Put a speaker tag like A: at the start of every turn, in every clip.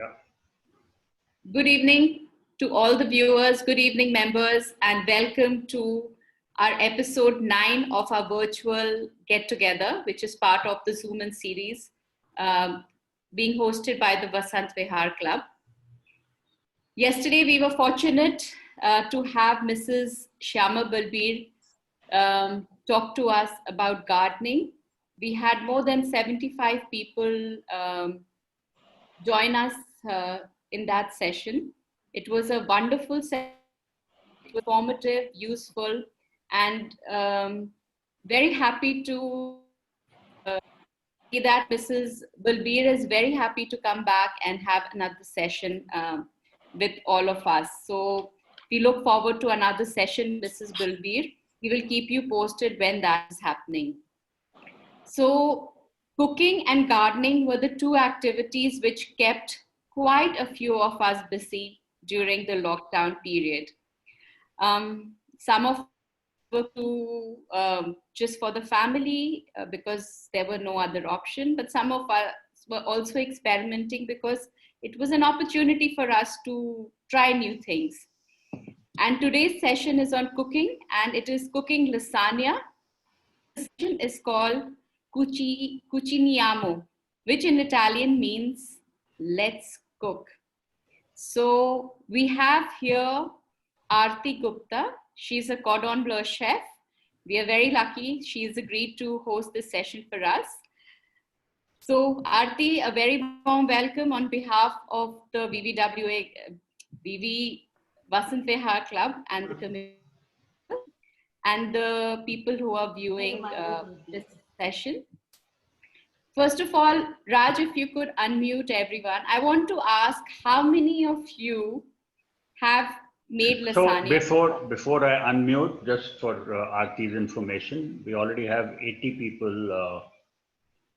A: Yeah.
B: Good evening to all the viewers, good evening members, and welcome to our episode 9 of our virtual get-together, which is part of the ZoomIN series being hosted by the Vasant Vihar Club. Yesterday, we were fortunate to have Mrs. Shyama Balbir talk to us about gardening. We had more than 75 people join us in that session. It was a wonderful session. It was formative, useful, and very happy to see that Mrs. Balbir is very happy to come back and have another session with all of us. So we look forward to another session, Mrs. Balbir. We will keep you posted when that is happening. So cooking and gardening were the two activities which kept quite a few of us busy during the lockdown period. Some of were to just for the family because there were no other option, but some of us were also experimenting because it was an opportunity for us to try new things. And today's session is on cooking, and it is cooking lasagna. The session is called Cuciniamo, which in Italian means let's cook. So we have here Aarti Gupta. She's a cordon bleu chef. We are very lucky she's agreed to host this session for us. So Aarti, a very warm welcome on behalf of the VV Vasant Vihar Club and the community and the people who are viewing this session. First of all, Raj, if you could unmute everyone. I want to ask how many of you have made lasagna?
A: So before I unmute, just for Aarti's information, we already have 80 people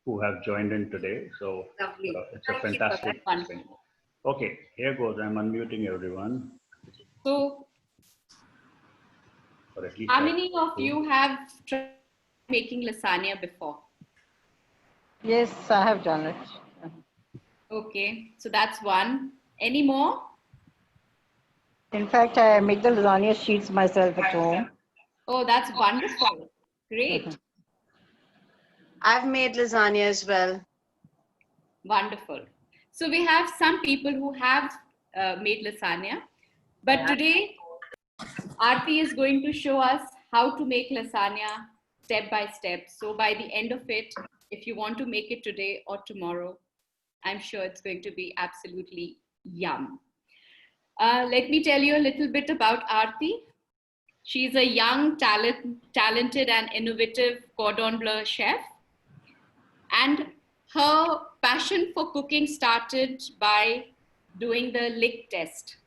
A: who have joined in today. So it's a fantastic thing. Okay, here goes. I'm unmuting everyone.
B: So how many of you have tried making lasagna before?
C: Yes, I have done it.
B: Okay, so that's one. Any more?
C: In fact, I make the lasagna sheets myself at home.
B: Oh, that's wonderful. Great.
D: I've made lasagna as well.
B: Wonderful. So we have some people who have made lasagna, but today Aarti is going to show us how to make lasagna step by step. So by the end of it, if you want to make it today or tomorrow, I'm sure it's going to be absolutely yum. Let me tell you a little bit about Aarti. She's a young, talented and innovative cordon bleu chef. And her passion for cooking started by doing the lick test.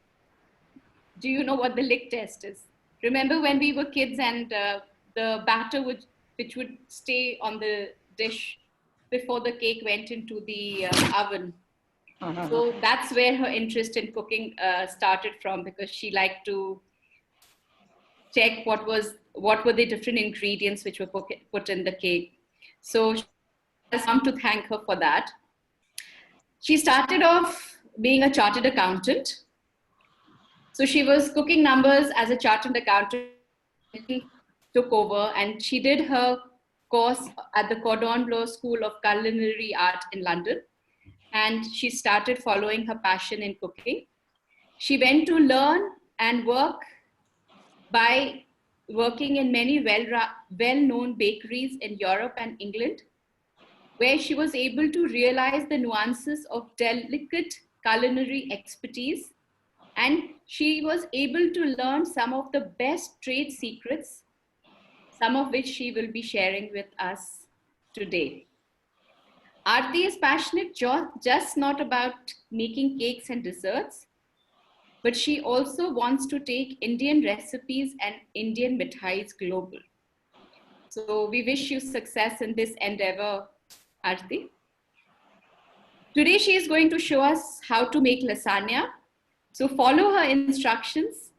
B: Do you know what the lick test is? Remember when we were kids and the batter which would stay on the dish before the cake went into the oven? So that's where her interest in cooking started from, because she liked to check what were the different ingredients which were put in the cake. So she has come to thank her for that. She started off being a chartered accountant. So she was cooking numbers as a chartered accountant, took over, and she did her course at the Cordon Bleu School of Culinary Art in London. And she started following her passion in cooking. She went to learn and work by working in many well-known bakeries in Europe and England, where she was able to realize the nuances of delicate culinary expertise. And she was able to learn some of the best trade secrets, some of which she will be sharing with us today. Aarti is passionate just not about making cakes and desserts, but she also wants to take Indian recipes and Indian mithais global. So we wish you success in this endeavor, Aarti. Today she is going to show us how to make lasagna. So follow her instructions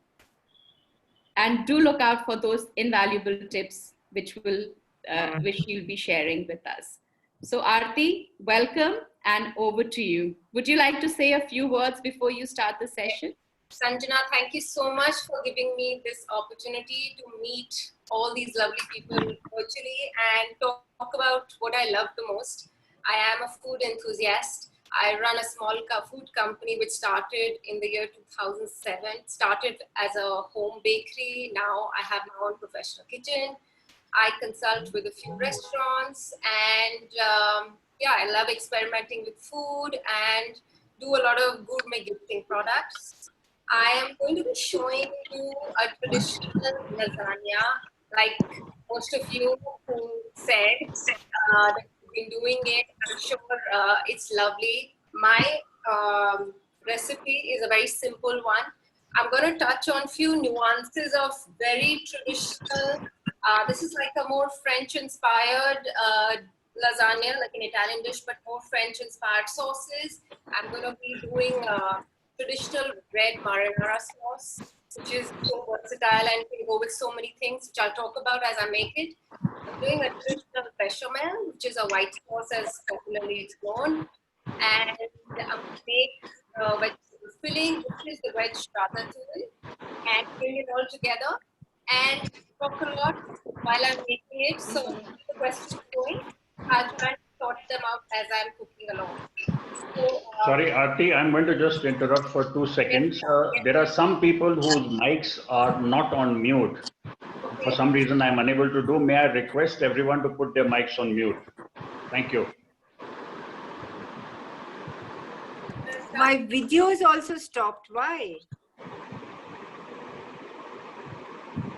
B: and do look out for those invaluable tips which she'll be sharing with us. So Aarti, welcome, and over to you. Would you like to say a few words before you start the session?
E: Sanjana, thank you so much for giving me this opportunity to meet all these lovely people virtually and talk about what I love the most. I am a food enthusiast. I run a small food company which started in the year 2007. Started as a home bakery. Now I have my own professional kitchen. I consult with a few restaurants, and yeah, I love experimenting with food and do a lot of gourmet gifting products. I am going to be showing you a traditional lasagna, like most of you who said that you've been doing it. I'm sure it's lovely. My recipe is a very simple one. I'm going to touch on few nuances of very traditional. This is like a more French-inspired lasagna, like an Italian dish, but more French-inspired sauces. I'm going to be doing traditional red marinara sauce, which is so versatile and can go with so many things, which I'll talk about as I make it. I'm doing a traditional bechamel, which is a white sauce as popularly it's known. And I'm going to make vegetable filling, which is the veg ratatouille, and bring it all together. And talk a lot while I'm making it. So keep the questions going. I'll try to sort them out as I'm cooking along. So,
A: sorry, Aarti, I'm going to just interrupt for 2 seconds. There are some people whose mics are not on mute. For some reason, I'm unable to do. May I request everyone to put their mics on mute? Thank you.
F: My video is also stopped. Why?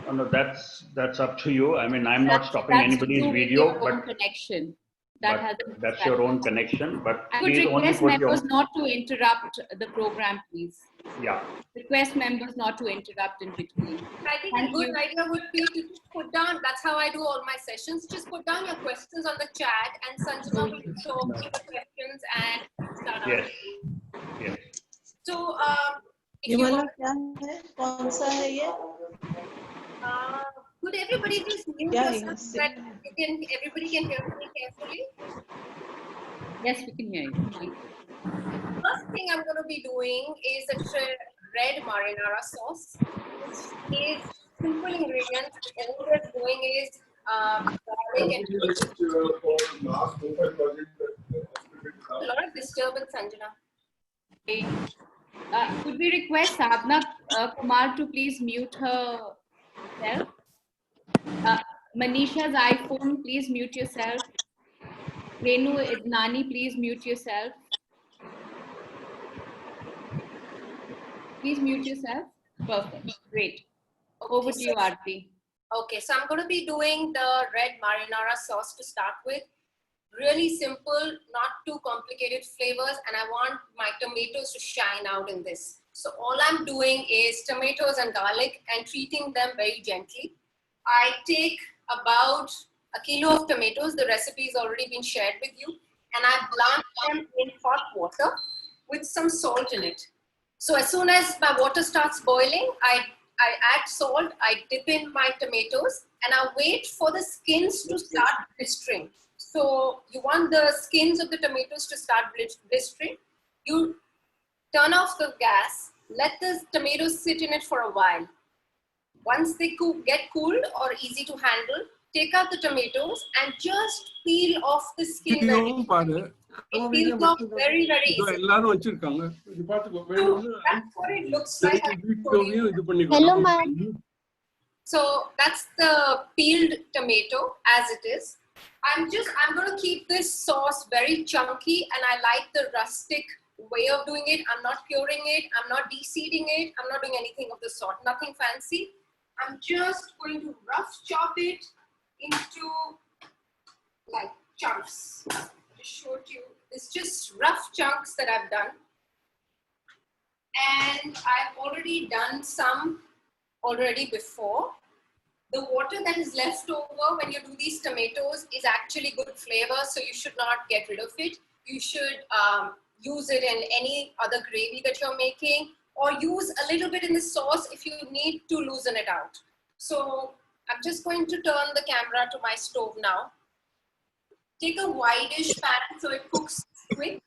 A: Oh, no, that's up to you. I mean, I'm not stopping anybody's video, but
B: connection.
A: That's your own connection. But
B: I would request members not to interrupt the program, please.
A: Yeah.
B: Request members not to interrupt in between.
E: I think a good idea would be to just put down, that's how I do all my sessions, just put down your questions on the chat and Sanjana will show me the questions and start
A: Yes. Yes.
E: So, if you want, could everybody just mute yourself so that everybody can hear me carefully?
B: Yes, we can hear you.
E: First thing I'm going to be doing is a red marinara sauce, which is simple ingredients. All we're doing is garlic and a lot of disturbance, Sanjana.
B: Could we request Sadhna Kumar to please mute herself? Manisha's iPhone, please mute yourself. Renu Idnani, please mute yourself. Please mute yourself. Perfect. Great. Over to you, Aarti.
E: Okay, so I'm going to be doing the red marinara sauce to start with. Really simple, not too complicated flavors, and I want my tomatoes to shine out in this. So all I'm doing is tomatoes and garlic and treating them very gently. I take about a kilo of tomatoes. The recipe has already been shared with you. And I blanch them in hot water with some salt in it. So as soon as my water starts boiling, I add salt, I dip in my tomatoes, and I wait for the skins to start blistering. So you want the skins of the tomatoes to start blistering. You turn off the gas, let the tomatoes sit in it for a while. Once they get cooled or easy to handle, take out the tomatoes and just peel off the skin. It peels off very, very easy. So that's what it looks like.
G: Hello, ma'am.
E: So that's the peeled tomato as it is. I'm going to keep this sauce very chunky, and I like the rustic way of doing it. I'm not curing it. I'm not de-seeding it. I'm not doing anything of the sort. Nothing fancy. I'm just going to rough chop it into like chunks. Just showed you. It's just rough chunks that I've done. And I've already done some already before. The water that is left over when you do these tomatoes is actually good flavor, so you should not get rid of it. You should use it in any other gravy that you're making, or use a little bit in the sauce if you need to loosen it out. So I'm just going to turn the camera to my stove now. Take a wide-ish pan so it cooks quick.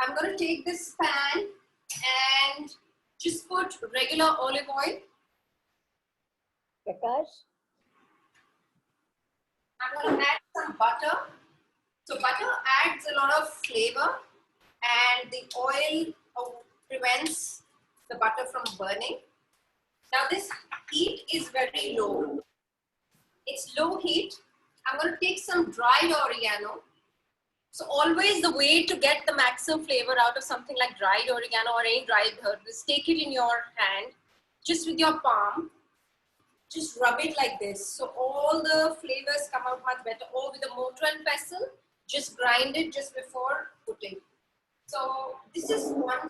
E: I'm going to take this pan and just put regular olive oil. I'm going to add some butter. So butter adds a lot of flavor and the oil prevents the butter from burning. Now this heat is very low. It's low heat. I'm going to take some dried oregano. So always the way to get the maximum flavor out of something like dried oregano or any dried herb is take it in your hand, just with your palm. Just rub it like this. So all the flavors come out much better. Or with a mortar and pestle, just grind it just before putting. So this is one,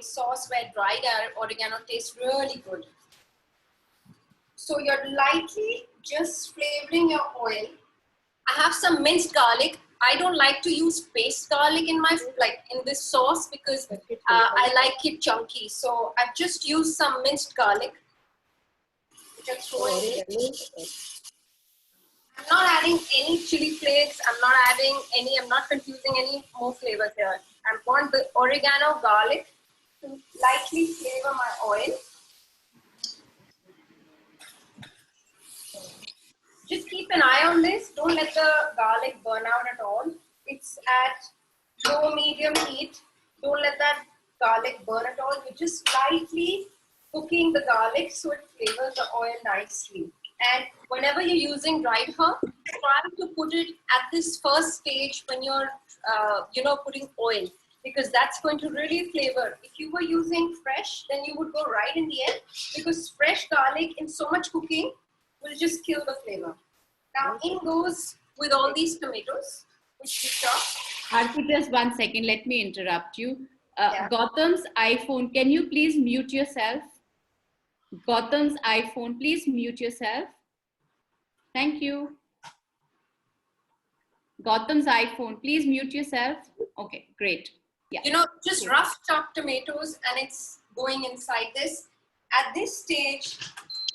E: sauce where dried oregano tastes really good. So you're lightly just flavoring your oil. I have some minced garlic. I don't like to use paste garlic in my in this sauce because I like it chunky. So I've just used some minced garlic, which I'm throwing in. I'm not adding any chili flakes. I'm not confusing any more flavors here. I want the oregano, garlic to lightly flavor my oil. Just keep an eye on this. Don't let the garlic burn out at all. It's at low, medium heat. Don't let that garlic burn at all. You're just lightly cooking the garlic so it flavors the oil nicely. And whenever you're using dried herb, try to put it at this first stage when you're, putting oil, because that's going to really flavor. If you were using fresh, then you would go right in the end, because fresh garlic in so much cooking will just kill the flavor. Now in goes with all these tomatoes, which we chopped.
B: Aarti, just 1 second, let me interrupt you.
E: Yeah.
B: Gautam's iPhone, can you please mute yourself? Gautam's iPhone, please mute yourself. Thank you. Gautam's iPhone, please mute yourself. Okay, great. Yeah.
E: Just rough chopped tomatoes and it's going inside this. At this stage,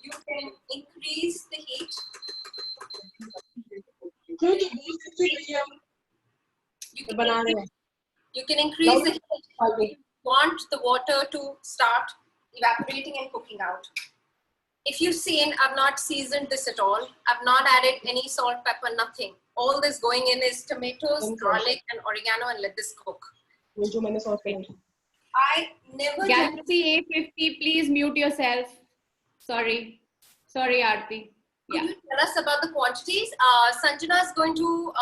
E: you can increase the heat. You can increase the heat if you want the water to start evaporating and cooking out. If you've seen, I've not seasoned this at all. I've not added any salt, pepper, nothing. All this going in is tomatoes, garlic, and oregano, and let this cook. I never.
B: Galaxy A50, please mute yourself. Sorry, Aarti.
E: Could you tell us about the quantities? Sanjana is going to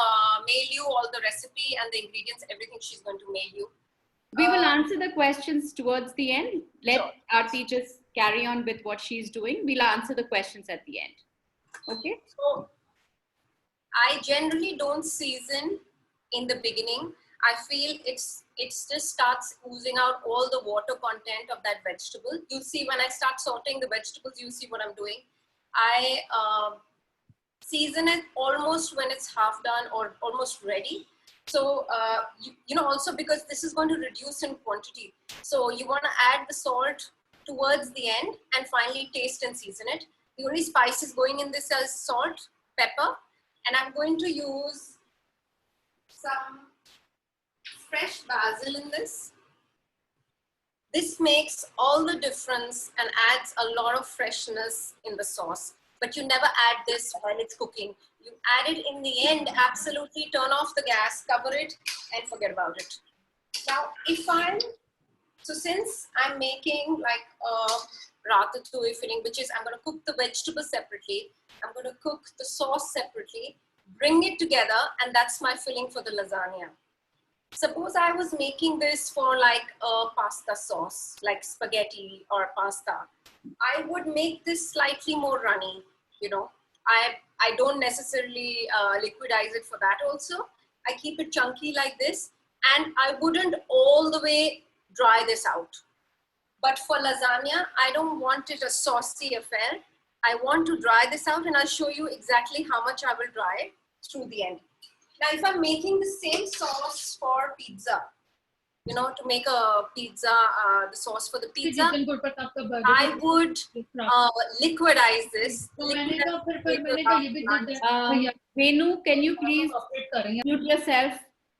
E: mail you all the recipe and the ingredients, everything she's going to mail you.
B: We will answer the questions towards the end. Let Aarti just carry on with what she's doing. We'll answer the questions at the end. Okay?
E: So, I generally don't season in the beginning. I feel it just starts oozing out all the water content of that vegetable. You'll see when I start sauteing the vegetables, you see what I'm doing. I season it almost when it's half done or almost ready. So, also because this is going to reduce in quantity. So you want to add the salt towards the end and finally taste and season it. The only spices going in this is salt, pepper, and I'm going to use some fresh basil in this. This makes all the difference and adds a lot of freshness in the sauce. But you never add this while it's cooking. You add it in the end, absolutely turn off the gas, cover it, and forget about it. Now, since I'm making like a ratatouille filling, which is I'm going to cook the vegetables separately, I'm going to cook the sauce separately, bring it together, and that's my filling for the lasagna. Suppose I was making this for like a pasta sauce, like spaghetti or pasta. I would make this slightly more runny, I don't necessarily liquidize it for that also. I keep it chunky like this, and I wouldn't all the way dry this out. But for lasagna, I don't want it a saucy affair. I want to dry this out, and I'll show you exactly how much I will dry through the end. Now, if I'm making the same sauce for pizza, to make a pizza, the sauce for the pizza, I would liquidize this.
B: Venu, can you please mute yourself?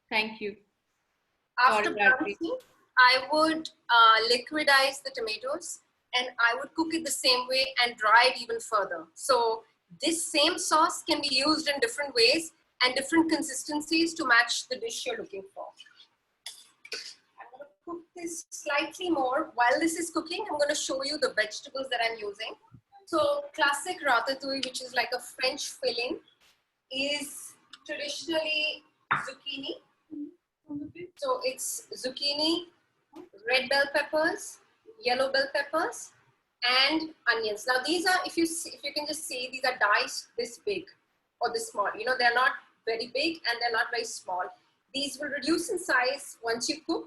B: Thank you.
E: After blanching, I would liquidize the tomatoes and I would cook it the same way and dry it even further. So this same sauce can be used in different ways and different consistencies to match the dish you're looking for. I'm going to cook this slightly more. While this is cooking, I'm going to show you the vegetables that I'm using. So classic ratatouille, which is like a French filling, is traditionally zucchini. So it's zucchini, red bell peppers, yellow bell peppers, and onions. Now these are, if you can just see, these are diced this big or this small. You know, they're not very big and they're not very small. These will reduce in size once you cook,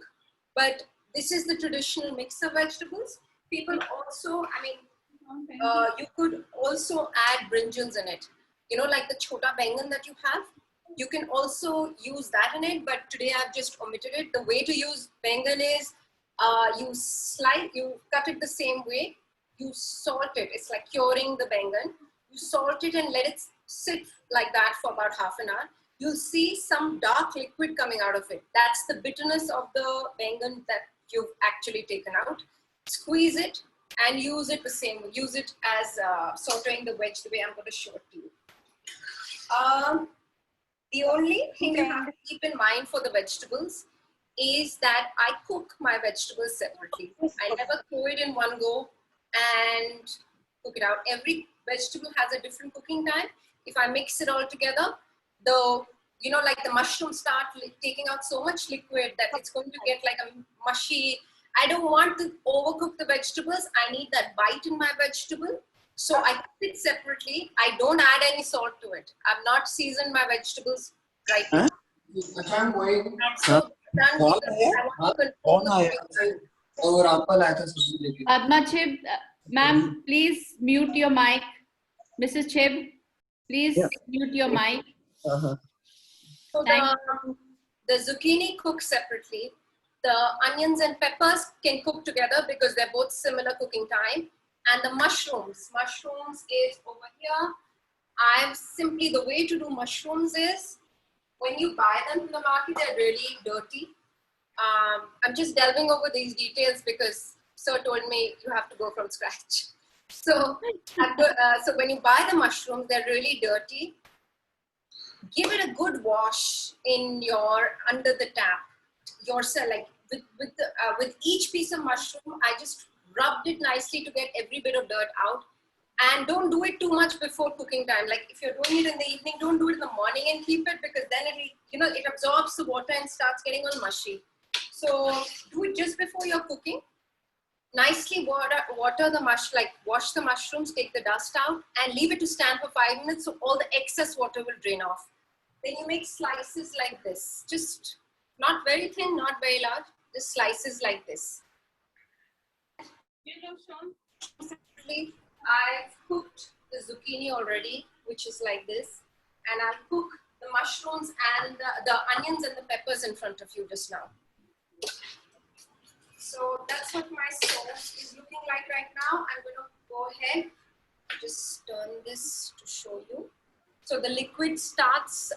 E: but this is the traditional mix of vegetables. People also, I mean, you could also add brinjals in it. You know, like the chota bengan that you have. You can also use that in it, but today I've just omitted it. The way to use bengan is you cut it the same way, you salt it. It's like curing the bengan. You salt it and let it sit like that for about half an hour. You'll see some dark liquid coming out of it. That's the bitterness of the bengan that you've actually taken out. Squeeze it and use it the same way. Use it as sauteing the veg the way I'm going to show it to you. The only thing you have to keep in mind for the vegetables is that I cook my vegetables separately. I never throw it in one go and cook it out. Every vegetable has a different cooking time. If I mix it all together, you know, like the mushrooms start taking out so much liquid that it's going to get like a mushy. I don't want to overcook the vegetables. I need that bite in my vegetable. So I cook it separately. I don't add any salt to it. I've not seasoned my vegetables right now.
B: Padma Chib, ma'am, please mute your mic. Mrs. Chib, please mute your mic.
E: So the zucchini cooks separately. The onions and peppers can cook together because they're both similar cooking time. And the mushrooms is over here. The way to do mushrooms is, when you buy them from the market, they're really dirty. I'm just delving over these details because Sir told me you have to go from scratch. So when you buy the mushrooms, they're really dirty. Give it a good wash under the tap yourself. Like with each piece of mushroom, I just rubbed it nicely to get every bit of dirt out. And don't do it too much before cooking time. Like if you're doing it in the evening, don't do it in the morning and keep it, because then it absorbs the water and starts getting all mushy. So do it just before you're cooking. Nicely water the wash the mushrooms, take the dust out, and leave it to stand for 5 minutes so all the excess water will drain off. Then you make slices like this. Just not very thin, not very large, just slices like this. I've cooked the zucchini already, which is like this, and I'll cook the mushrooms and the onions and the peppers in front of you just now. So that's what my sauce is looking like right now. I'm going to go ahead, just turn this to show you. So the liquid starts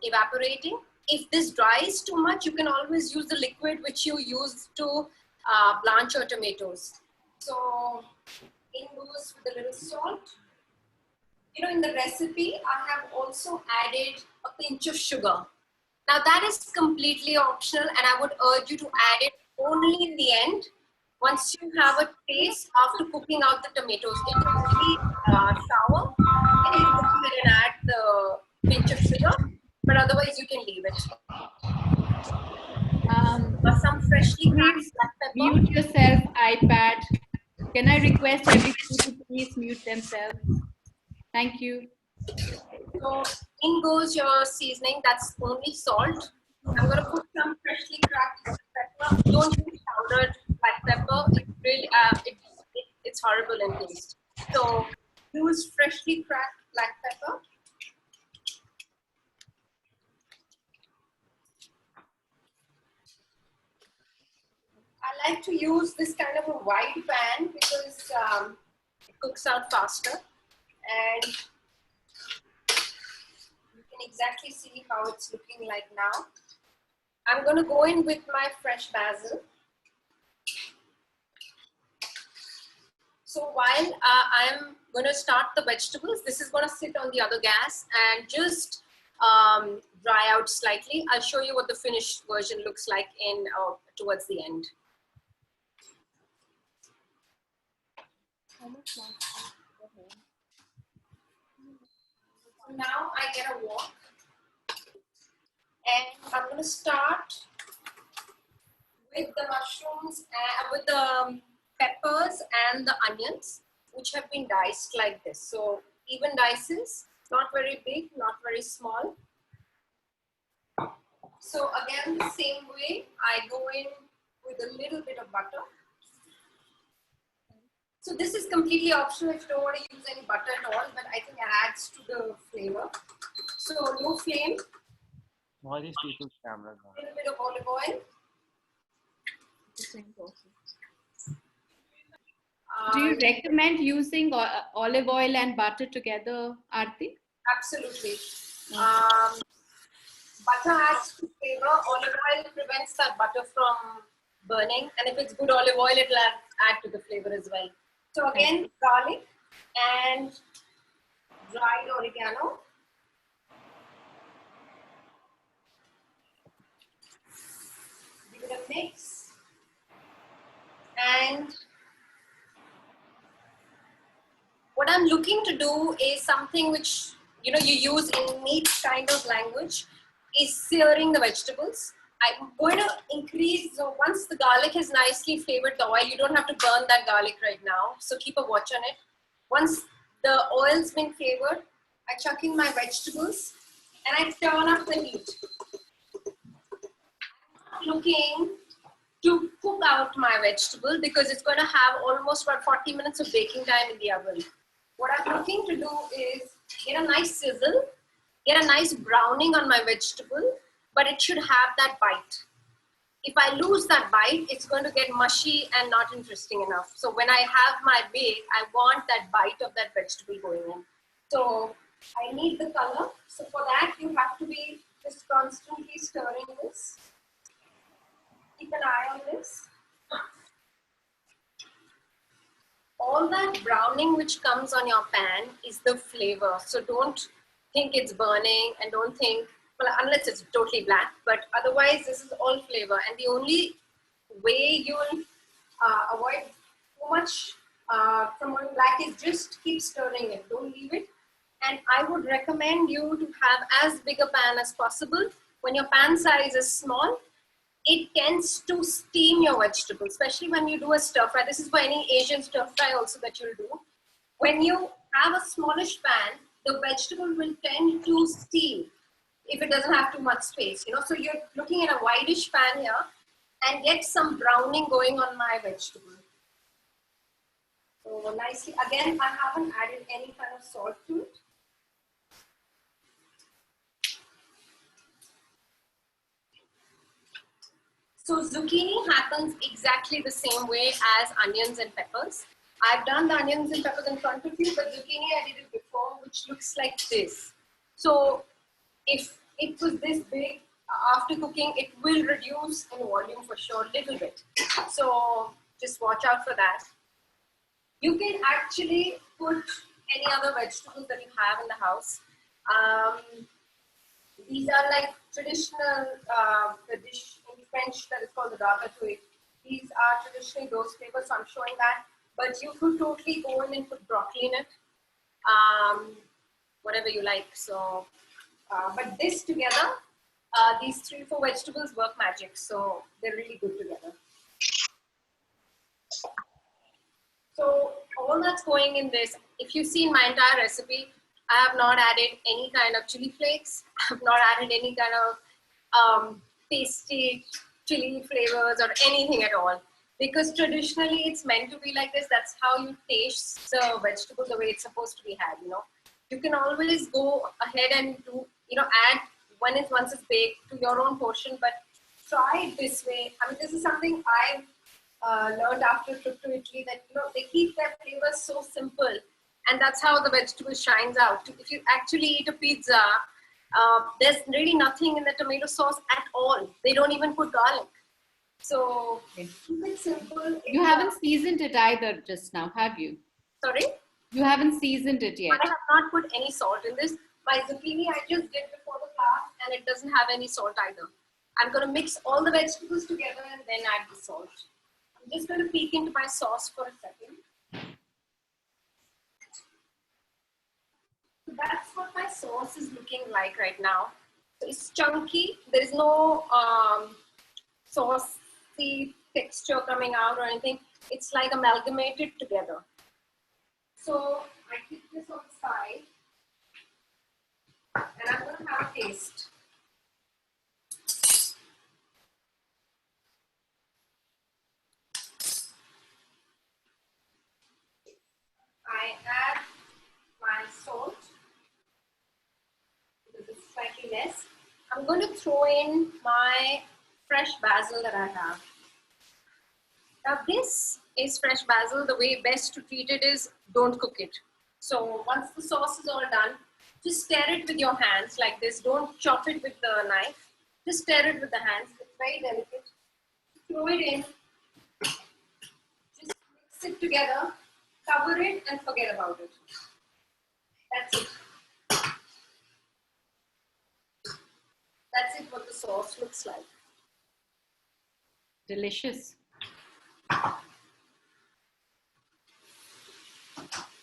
E: evaporating. If this dries too much, you can always use the liquid which you use to blanch your tomatoes. So in goes with a little salt. You know, in the recipe, I have also added a pinch of sugar. Now that is completely optional, and I would urge you to add it only in the end, once you have a taste after cooking out the tomatoes. It will really sour, and you can go ahead and add the pinch of sugar, but otherwise you can leave it. Some freshly cracked black pepper.
B: Mute yourself, iPad. Can I request everybody to please mute themselves? Thank you.
E: So in goes your seasoning. That's only salt. I'm going to put some freshly cracked black pepper. Don't use powdered black pepper. It really, it's horrible in taste. So use freshly cracked black pepper. I like to use this kind of a wide pan because it cooks out faster, and you can exactly see how it's looking like now. I'm going to go in with my fresh basil. So while I'm going to start the vegetables, this is going to sit on the other gas and just dry out slightly. I'll show you what the finished version looks like in towards the end. So now I get a wok, and I'm going to start with the mushrooms, with the peppers and the onions, which have been diced like this. So even dices, not very big, not very small. So again, the same way, I go in with a little bit of butter. So this is completely optional if you don't want to use any butter at all, but I think it adds to the flavor. So low flame,
H: What is people's cameras on?
E: a little bit of olive oil.
B: Do you recommend using olive oil and butter together, Aarti?
E: Absolutely. Butter adds to flavor. Olive oil prevents that butter from burning. And if it's good olive oil, it will add to the flavor as well. So again, garlic and dried oregano. Give it a mix. And what I'm looking to do is something which, you know, you use in meat kind of language, is searing the vegetables. I'm going to increase, so once the garlic has nicely flavored the oil, you don't have to burn that garlic right now. So keep a watch on it. Once the oil's been flavored, I chuck in my vegetables and I turn up the heat. I'm looking to cook out my vegetable because it's going to have almost about 40 minutes of baking time in the oven. What I'm looking to do is get a nice sizzle, get a nice browning on my vegetable, but it should have that bite. If I lose that bite, it's going to get mushy and not interesting enough. So when I have my bake, I want that bite of that vegetable going in. So I need the color. So for that, you have to be just constantly stirring this. Keep an eye on this. All that browning which comes on your pan is the flavor. So don't think it's burning and don't think, well, unless it's totally black, but otherwise this is all flavor. And the only way you'll avoid too much from going black is just keep stirring it. Don't leave it. And I would recommend you to have as big a pan as possible. When your pan size is small, it tends to steam your vegetables, especially when you do a stir fry. This is for any Asian stir fry also that you'll do. When you have a smallish pan, the vegetable will tend to steam if it doesn't have too much space, you know. So you're looking at a wideish pan here and get some browning going on my vegetable. So nicely, again, I haven't added any kind of salt to it. So zucchini happens exactly the same way as onions and peppers. I've done the onions and peppers in front of you, but zucchini I did it before, which looks like this. So if it was this big, after cooking, it will reduce in volume for sure, a little bit. So just watch out for that. You can actually put any other vegetables that you have in the house. These are like traditional, the dish in French that is called the ratatouille. These are traditionally those flavors, so I'm showing that. But you could totally go in and put broccoli in it, whatever you like. So, but this together, these 3-4 vegetables work magic. So they're really good together. So all that's going in this, if you've seen my entire recipe, I have not added any kind of chili flakes. I have not added any kind of pasty chili flavors or anything at all. Because traditionally it's meant to be like this. That's how you taste the vegetable the way it's supposed to be had, you know. You can always go ahead and do, you know, add once it's baked to your own portion, but try it this way. I mean, this is something I've learned after a trip to Italy, that, you know, they keep their flavors so simple. And that's how the vegetable shines out. If you actually eat a pizza, There's really nothing in the tomato sauce at all. They don't even put garlic. So keep it simple.
B: You haven't seasoned it either just now, have you?
E: Sorry?
B: You haven't seasoned it yet.
E: I have not put any salt in this. My zucchini I just did before the class and it doesn't have any salt either. I'm going to mix all the vegetables together and then add the salt. I'm just going to peek into my sauce for a second. So that's what my sauce is looking like right now. So it's chunky. There is no saucy texture coming out or anything. It's like amalgamated together. So I keep this on the side and I'm going to have a taste. I add my salt because it's slightly less. I'm going to throw in my fresh basil that I have. Now this is fresh basil. The way best to treat it is don't cook it. So once the sauce is all done, just stir it with your hands like this. Don't chop it with the knife. Just stir it with the hands. It's very delicate. Throw it in. Just mix it together. Cover it and forget about it. That's it. That's it what the sauce looks like.
B: Delicious.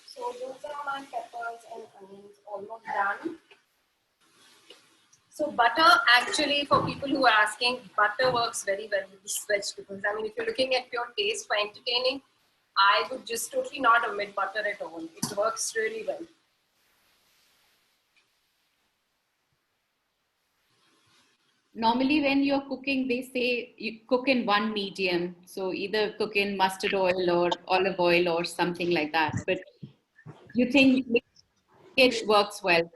E: So those are my peppers and onions almost done. So butter, actually, for people who are asking, butter works very well with these vegetables. I mean, if you're looking at pure taste for entertaining, I would just totally not omit butter at all. It works really well.
B: Normally when you're cooking, they say you cook in one medium. So either cook in mustard oil or olive oil or something like that. But you think it works well?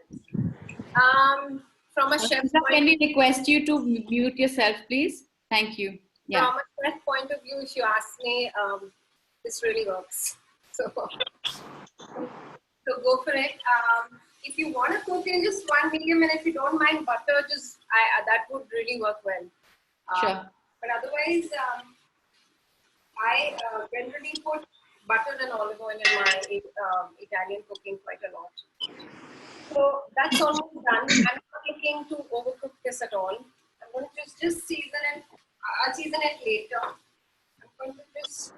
E: From a chef
B: Can we request you to mute yourself, please? Thank you. Yeah.
E: From a chef point of view, if you ask me, this really works. So go for it. If you want to cook in just one medium, and if you don't mind butter, just that would really work well.
B: Sure.
E: But otherwise, I generally put butter and olive oil in my Italian cooking quite a lot. So that's almost done. I'm not looking to overcook this at all. I'm going to just season it. I'll season it later. I'm going to just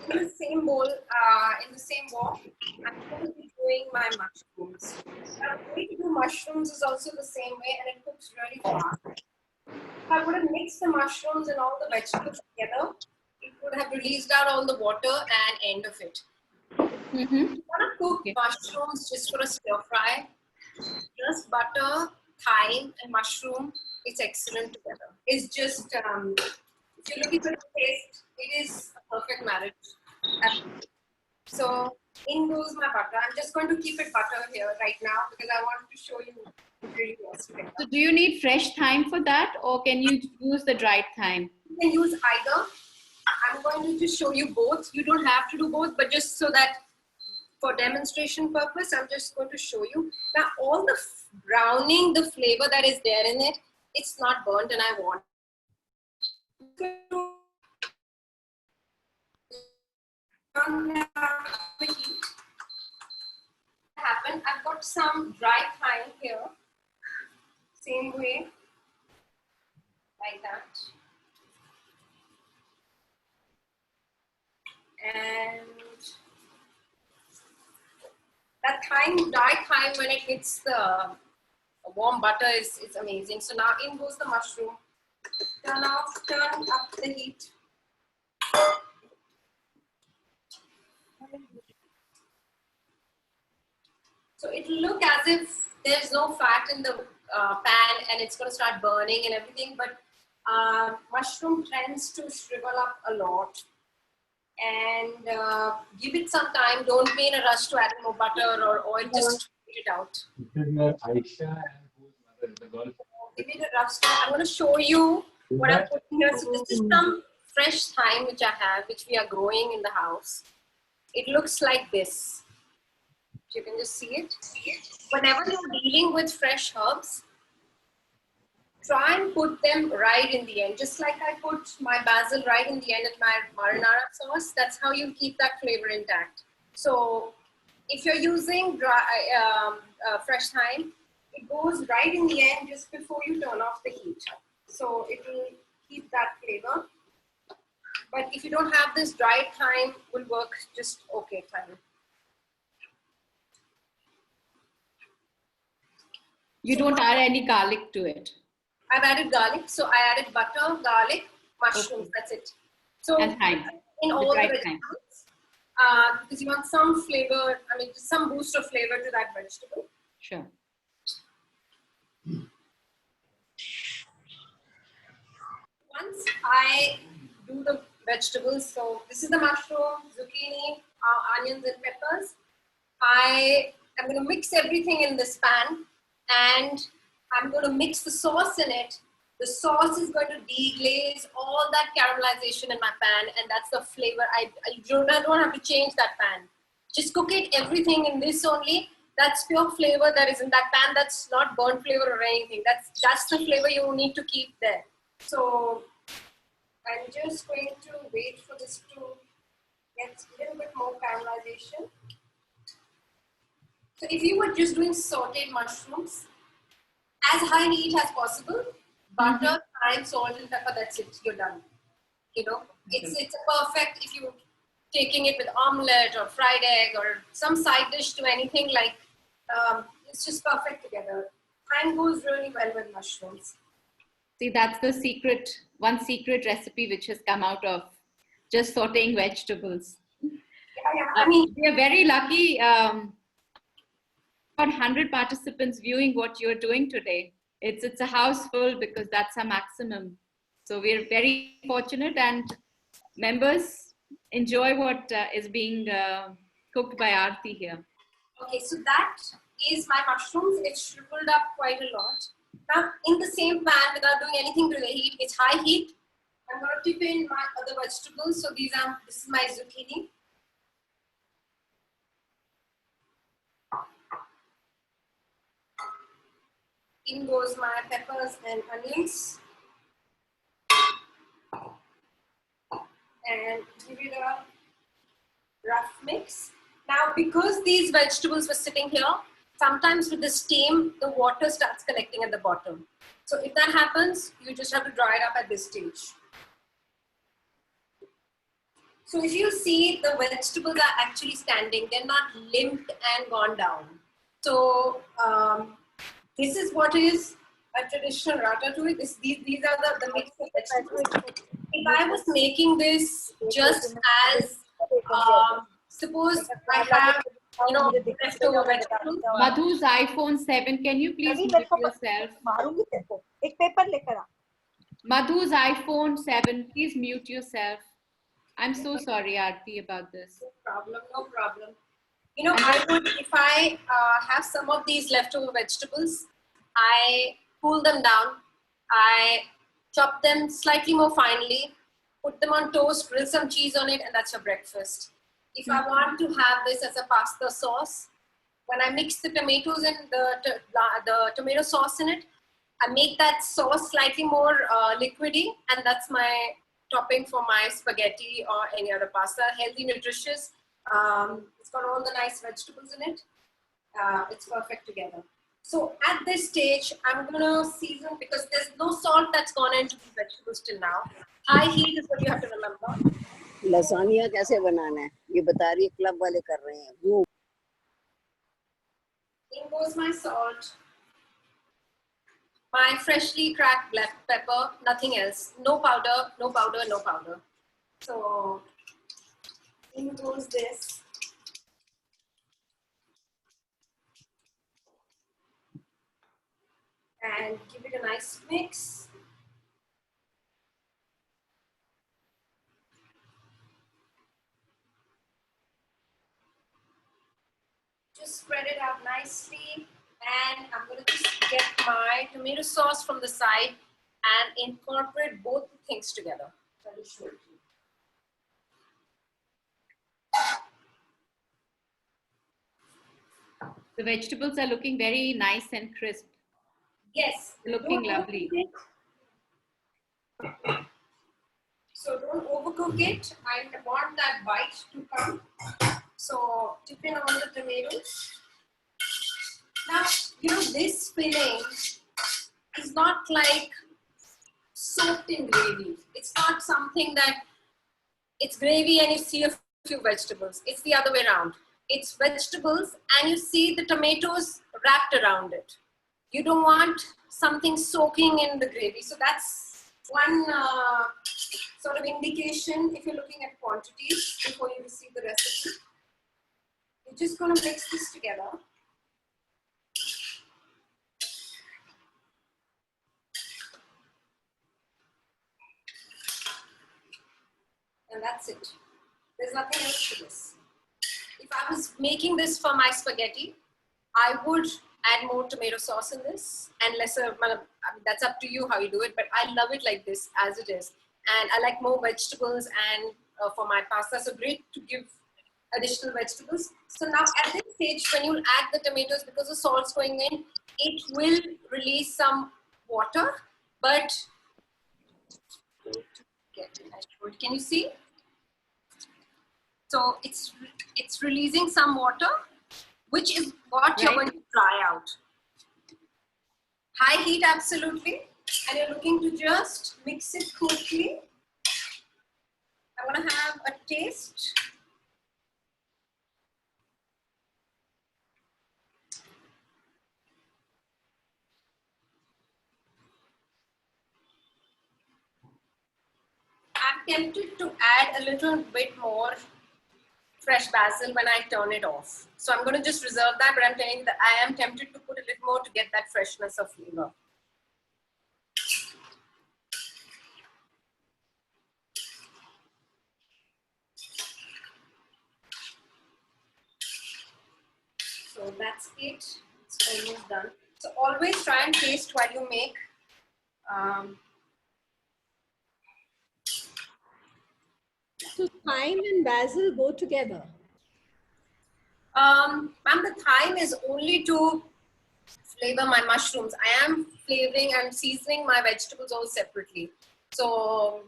E: in the same bowl, in the same wok, I'm going to be doing my mushrooms. Now, the way to do mushrooms is also the same way and it cooks really fast. If I would have mixed the mushrooms and all the vegetables together, it would have released out all the water and end of it. If you want to cook mushrooms just for a stir fry, just butter, thyme and mushroom, it's excellent together. It's just, if you're looking for the taste, it is a perfect marriage. So in goes my butter. I'm just going to keep it butter here right now because I want to show you really what's together.
B: So do you need fresh thyme for that or can you use the dried thyme?
E: You can use either. I'm going to just show you both. You don't have to do both, but just so that for demonstration purpose, I'm just going to show you. Now all the browning, the flavor that is there in it, it's not burnt and I want happen. I've got some dry thyme here. Same way, like that. And that thyme, dry thyme, when it hits the warm butter is amazing. So now in goes the mushroom. Turn up the heat. So it'll look as if there's no fat in the pan and it's going to start burning and everything, but mushroom tends to shrivel up a lot. And give it some time. Don't be in a rush to add more butter or oil. Just get it out. Give it a rush. I'm going to show you what I'm putting here. So this is some fresh thyme which I have, which we are growing in the house. it looks like this. You can just see it. Whenever you're dealing with fresh herbs, try and put them right in the end. Just like I put my basil right in the end of my marinara sauce, that's how you keep that flavor intact. So if you're using fresh thyme, it goes right in the end just before you turn off the heat. So it will keep that flavor. But if you don't have this, dried thyme will work just okay fine.
B: You don't add any garlic to it.
E: I've added garlic, so I added butter, garlic, mushrooms. Okay. That's it. So
B: and thyme.
E: In all the vegetables, because you want some flavor. I mean, just some boost of flavor to that vegetable.
B: Sure.
E: Once I do the vegetables, so this is the mushroom, zucchini, onions, and peppers. I am going to mix everything in this pan, and I'm going to mix the sauce in it. The sauce is going to deglaze all that caramelization in my pan, and that's the flavor. I don't have to change that pan. Just cook it, everything in this only. That's pure flavor that is in that pan. That's not burnt flavor or anything. That's the flavor you need to keep there. So I'm just going to wait for this to get a little bit more caramelization. So if you were just doing sauteed mushrooms, as high heat as possible, butter, thyme, salt, and pepper, that's it, you're done. You know, it's a perfect, if you're taking it with omelette or fried egg or some side dish to anything like, it's just perfect together. Thyme goes really well with mushrooms.
B: See, that's the secret, one secret recipe which has come out of just sauteing vegetables.
E: Yeah, I mean,
B: we are very lucky. About 100 participants viewing what you're doing today. It's a house full because that's our maximum. So we're very fortunate, and members enjoy what is being cooked by Aarti here.
E: Okay, so that is my mushrooms. It's shriveled up quite a lot. Now, in the same pan, without doing anything to the heat, it's high heat. I'm going to dip in my other vegetables. So this is my zucchini. In goes my peppers and onions. And give it a rough mix. Now, because these vegetables were sitting here, sometimes with the steam, the water starts collecting at the bottom. So if that happens, you just have to dry it up at this stage. So if you see, the vegetables are actually standing. They're not limped and gone down. So this is what is a traditional ratatouille. These are the mix of vegetables. If I was making this just as, suppose I have, leftover vegetables.
B: Madhu's iPhone 7, can you please mute yourself? Madhu's iPhone 7, please mute yourself. I'm so sorry, Aarti, about this.
E: No problem. You know, I would, if I have some of these leftover vegetables, I cool them down. I chop them slightly more finely, put them on toast, grill some cheese on it, and that's your breakfast. If I want to have this as a pasta sauce, when I mix the tomatoes and the tomato sauce in it, I make that sauce slightly more liquidy, and that's my topping for my spaghetti or any other pasta. Healthy, nutritious. It's got all the nice vegetables in it. It's perfect together. So at this stage, I'm gonna season, because there's no salt that's gone into the vegetables till now. High heat is what you have to remember.
I: Lasagna कैसे बनाना है? ये बता रही है, club वाले कर रहे हैं.
E: In goes my salt, my freshly cracked black pepper, nothing else. No powder, no powder, no powder. So in goes this. And give it a nice mix. Just spread it out nicely, and I'm going to just get my tomato sauce from the side and incorporate both things together. So I will show it to you.
B: The vegetables are looking very nice and crisp.
E: Yes.
B: Looking lovely.
E: So don't overcook it. I want that bite to come. So dip in all the tomatoes. Now, you know, this filling is not like soaked in gravy. It's not something that it's gravy and you see a few vegetables. It's the other way around. It's vegetables and you see the tomatoes wrapped around it. You don't want something soaking in the gravy. So that's one sort of indication if you're looking at quantities before you receive the recipe. You're just going to mix this together. And that's it. There's nothing else to this. If I was making this for my spaghetti, I would add more tomato sauce in this and lesser, that's up to you how you do it, but I love it like this as it is. And I like more vegetables and for my pasta, so great to give additional vegetables. So now at this stage, when you add the tomatoes, because the salt's going in, it will release some water, but can you see? So it's releasing some water, which is what you're going to dry out. High heat, absolutely. And you're looking to just mix it quickly. I want to have a taste. I'm tempted to add a little bit more fresh basil when I turn it off. So I'm going to just reserve that, but I'm telling you that I am tempted to put a little more to get that freshness of flavor. So that's it. It's almost done. So always try and taste while you make.
F: So thyme and basil go together?
E: Ma'am, the thyme is only to flavor my mushrooms. I am flavoring and seasoning my vegetables all separately. So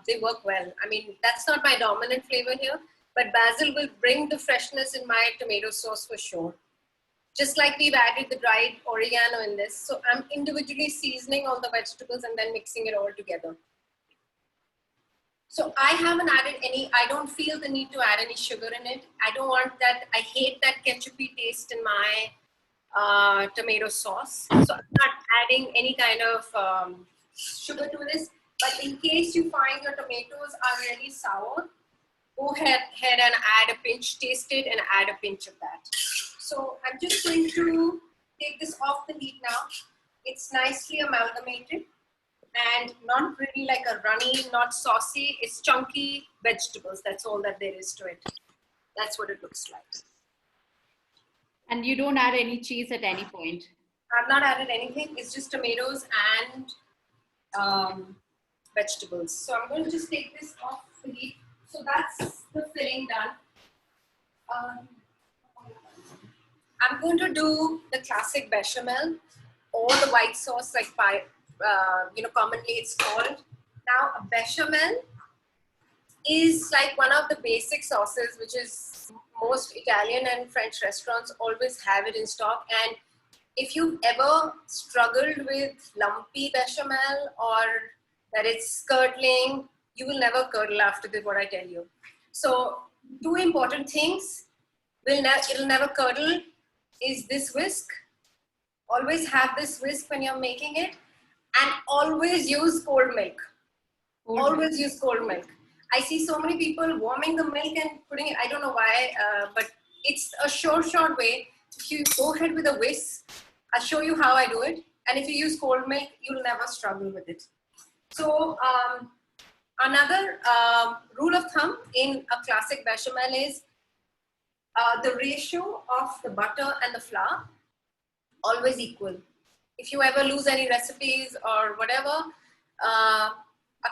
E: they work well. I mean, that's not my dominant flavor here, but basil will bring the freshness in my tomato sauce for sure. Just like we've added the dried oregano in this. So I'm individually seasoning all the vegetables and then mixing it all together. So I haven't added any, I don't feel the need to add any sugar in it. I don't want that, I hate that ketchupy taste in my tomato sauce. So I'm not adding any kind of sugar to this. But in case you find your tomatoes are really sour, go ahead and add a pinch, taste it and add a pinch of that. So I'm just going to take this off the heat now. It's nicely amalgamated. And not really like a runny, not saucy. It's chunky vegetables. That's all that there is to it. That's what it looks like.
B: And you don't add any cheese at any point?
E: I've not added anything. It's just tomatoes and vegetables. So I'm going to just take this off the heat. So that's the filling done. I'm going to do the classic bechamel or the white sauce like pie. Commonly it's called. Now, a bechamel is like one of the basic sauces, which is most Italian and French restaurants always have it in stock. And if you've ever struggled with lumpy bechamel or that it's curdling, you will never curdle after this, what I tell you. So, two important things, it'll never curdle, is this whisk. Always have this whisk when you're making it. And always use cold milk. Always use cold milk. I see so many people warming the milk and putting it, I don't know why, but it's a short way. If you go ahead with a whisk, I'll show you how I do it. And if you use cold milk, you'll never struggle with it. So another rule of thumb in a classic bechamel is the ratio of the butter and the flour, always equal. If you ever lose any recipes or whatever, a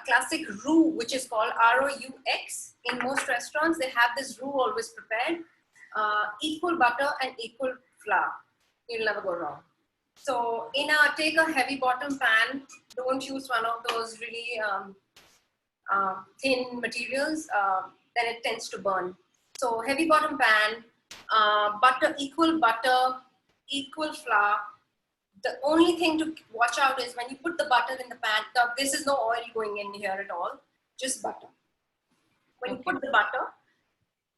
E: classic roux, which is called ROUX, in most restaurants, they have this roux always prepared. Equal butter and equal flour. You'll never go wrong. So take a heavy bottom pan. Don't use one of those really thin materials. Then it tends to burn. So heavy bottom pan, equal butter, equal flour. The only thing to watch out is when you put the butter in the pan, this is no oil going in here at all, just butter. When you put the butter,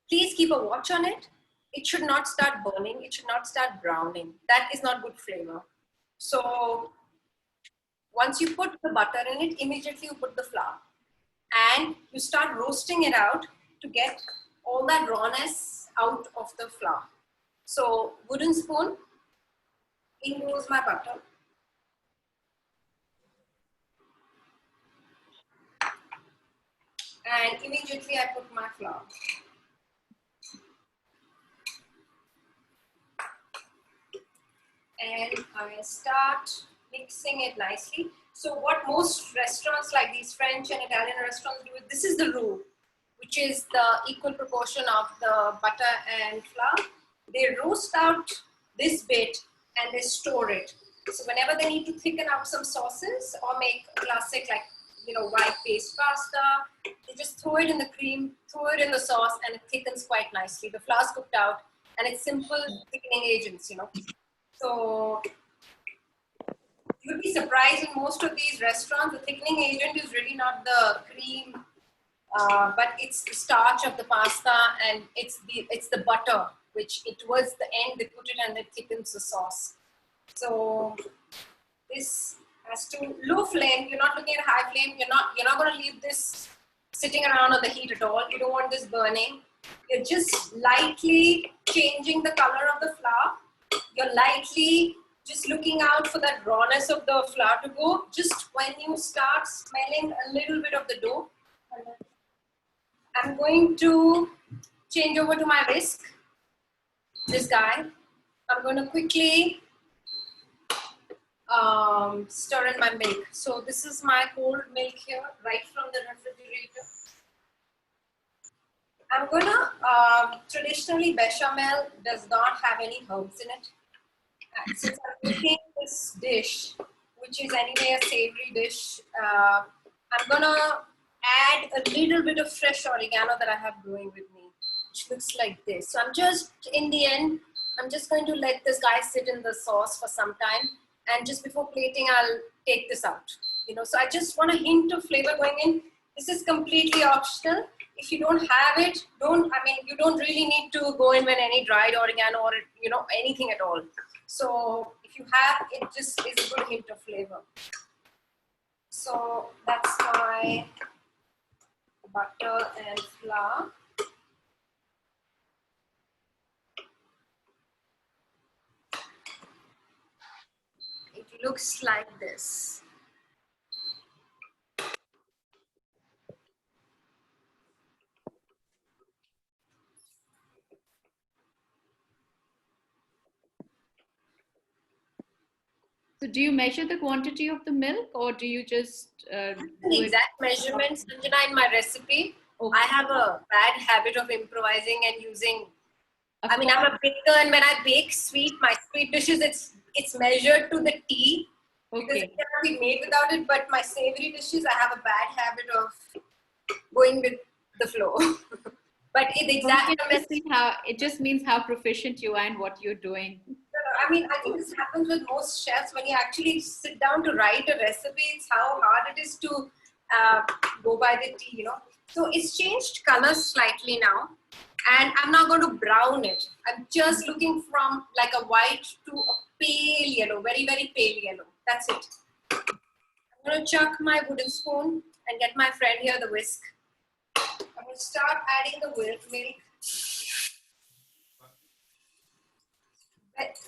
E: please keep a watch on it. It should not start burning. It should not start browning. That is not good flavor. So once you put the butter in it, immediately you put the flour. And you start roasting it out to get all that rawness out of the flour. So wooden spoon, in goes my butter. And immediately I put my flour. And I start mixing it nicely. So what most restaurants like these French and Italian restaurants do, this is the roux, which is the equal proportion of the butter and flour. They roast out this bit and they store it. So whenever they need to thicken up some sauces or make classic white paste pasta, they just throw it in the cream, throw it in the sauce, and it thickens quite nicely. The flour's cooked out, and it's simple thickening agents, So you'd be surprised in most of these restaurants, the thickening agent is really not the cream, but it's the starch of the pasta, and it's the butter, which towards the end they put it and it thickens the sauce. So this has to low flame. You're not looking at high flame. You're not going to leave this sitting around on the heat at all. You don't want this burning. You're just lightly changing the color of the flour. You're lightly just looking out for that rawness of the flour to go. Just when you start smelling a little bit of the dough, I'm going to change over to my whisk. This guy. I'm going to quickly stir in my milk. So this is my cold milk here, right from the refrigerator. I'm gonna, traditionally bechamel does not have any herbs in it. And since I'm making this dish, which is anyway a savory dish, I'm gonna add a little bit of fresh oregano that I have growing with me, which looks like this. So in the end, I'm just going to let this guy sit in the sauce for some time. And just before plating, I'll take this out. So I just want a hint of flavor going in. This is completely optional. If you don't have it, you don't really need to go in with any dried oregano or, anything at all. So if you have, it just is a good hint of flavor. So that's my butter and flour. It looks like this.
B: So do you measure the quantity of the milk, or do you just
E: the exact measurements, Sanjana, in my recipe? Okay. I have a bad habit of improvising and using. I'm a baker, and when I bake my sweet dishes, it's measured to the T. Okay. Because it cannot be made without it. But my savory dishes, I have a bad habit of going with the flow. But
B: it just means how proficient you are in what you're doing.
E: I think this happens with most chefs. When you actually sit down to write a recipe, it's how hard it is to go by the T, So it's changed color slightly now. And I'm not going to brown it. I'm just looking from like a white to a pale yellow, very, very pale yellow. That's it. I'm going to chuck my wooden spoon and get my friend here, the whisk. I'm going to start adding the milk.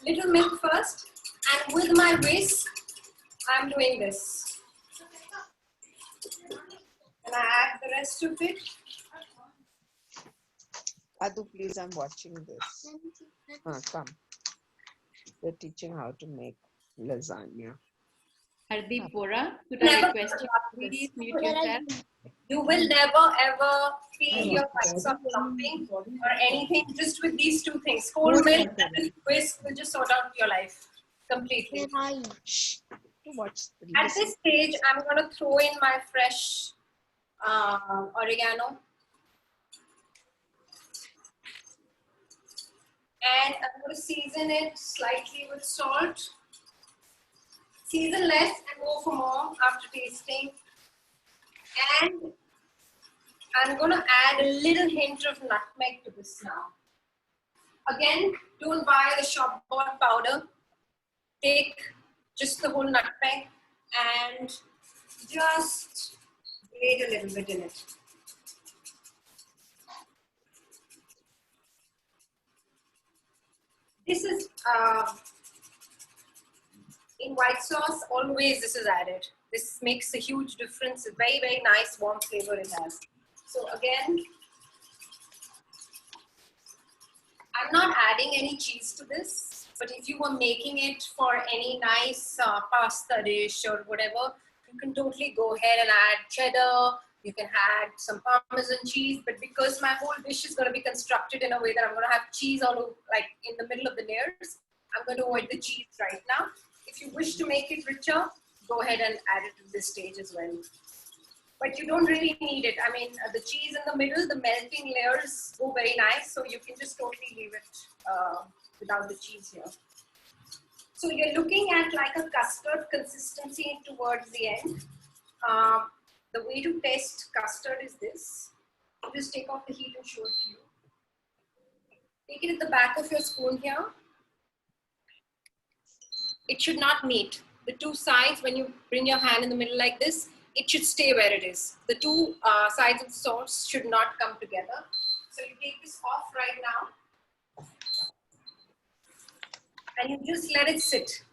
E: Little milk first, and with my whisk, I'm doing this. And I add the rest of it.
J: Adu, please, I'm watching this. Come. They're teaching how to make lasagna.
B: Hardeep Vora, could I request you to please mute yourself?
E: You will never ever feel your white sauce clumping or anything. Just with these two things, cold milk and this whisk will just sort out your life completely. At this stage, I'm going to throw in my fresh oregano. And I'm going to season it slightly with salt. Season less and go for more after tasting. And I'm going to add a little hint of nutmeg to this now. Again, don't buy the shop bought powder. Take just the whole nutmeg and just grate a little bit in it. This is, in white sauce, always this is added. This makes a huge difference. A very, very nice warm flavor it has. So again, I'm not adding any cheese to this, but if you were making it for any nice pasta dish or whatever, you can totally go ahead and add cheddar. You can add some Parmesan cheese, but because my whole dish is going to be constructed in a way that I'm going to have cheese all over, like in the middle of the layers, I'm going to avoid the cheese right now. If you wish to make it richer, go ahead and add it to this stage as well. But you don't really need it. I mean, the cheese in the middle, the melting layers go very nice, so you can just totally leave it without the cheese here. So you're looking at like a custard consistency towards the end. The way to test custard is this. You just take off the heat and show it to you. Take it at the back of your spoon here. It should not meet. The two sides, when you bring your hand in the middle like this, it should stay where it is. The two sides of the sauce should not come together. So you take this off right now. And you just let it sit.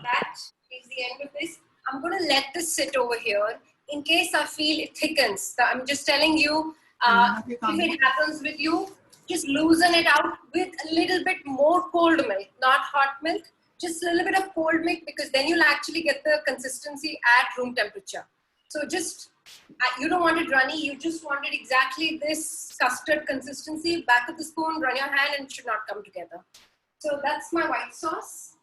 E: That is the end of this. I'm going to let this sit over here in case I feel it thickens. So I'm just telling you, if it happens with you, just loosen it out with a little bit more cold milk, not hot milk. Just a little bit of cold milk, because then you'll actually get the consistency at room temperature. So just, you don't want it runny, you just want it exactly this custard consistency. Back of the spoon, run your hand, and it should not come together. So that's my white sauce.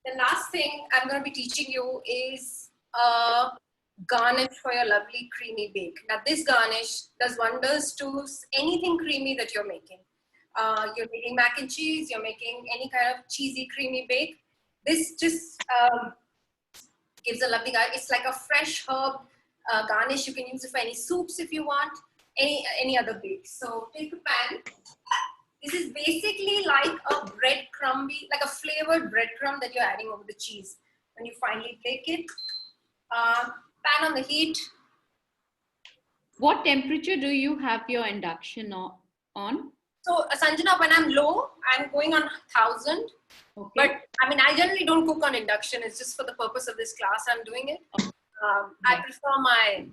E: The last thing I'm going to be teaching you is a garnish for your lovely creamy bake. Now this garnish does wonders to anything creamy that you're making. You're making mac and cheese, you're making any kind of cheesy creamy bake. This just gives a lovely garnish. It's like a fresh herb garnish. You can use it for any soups if you want, any other bake. So take a pan. This is basically like a breadcrumby, like a flavored breadcrumb that you're adding over the cheese. When you finally bake it, pan on the heat.
B: What temperature do you have your induction on?
E: So Sanjana, when I'm low, I'm going on 1000. Okay. But I mean, I generally don't cook on induction. It's just for the purpose of this class I'm doing it. I prefer my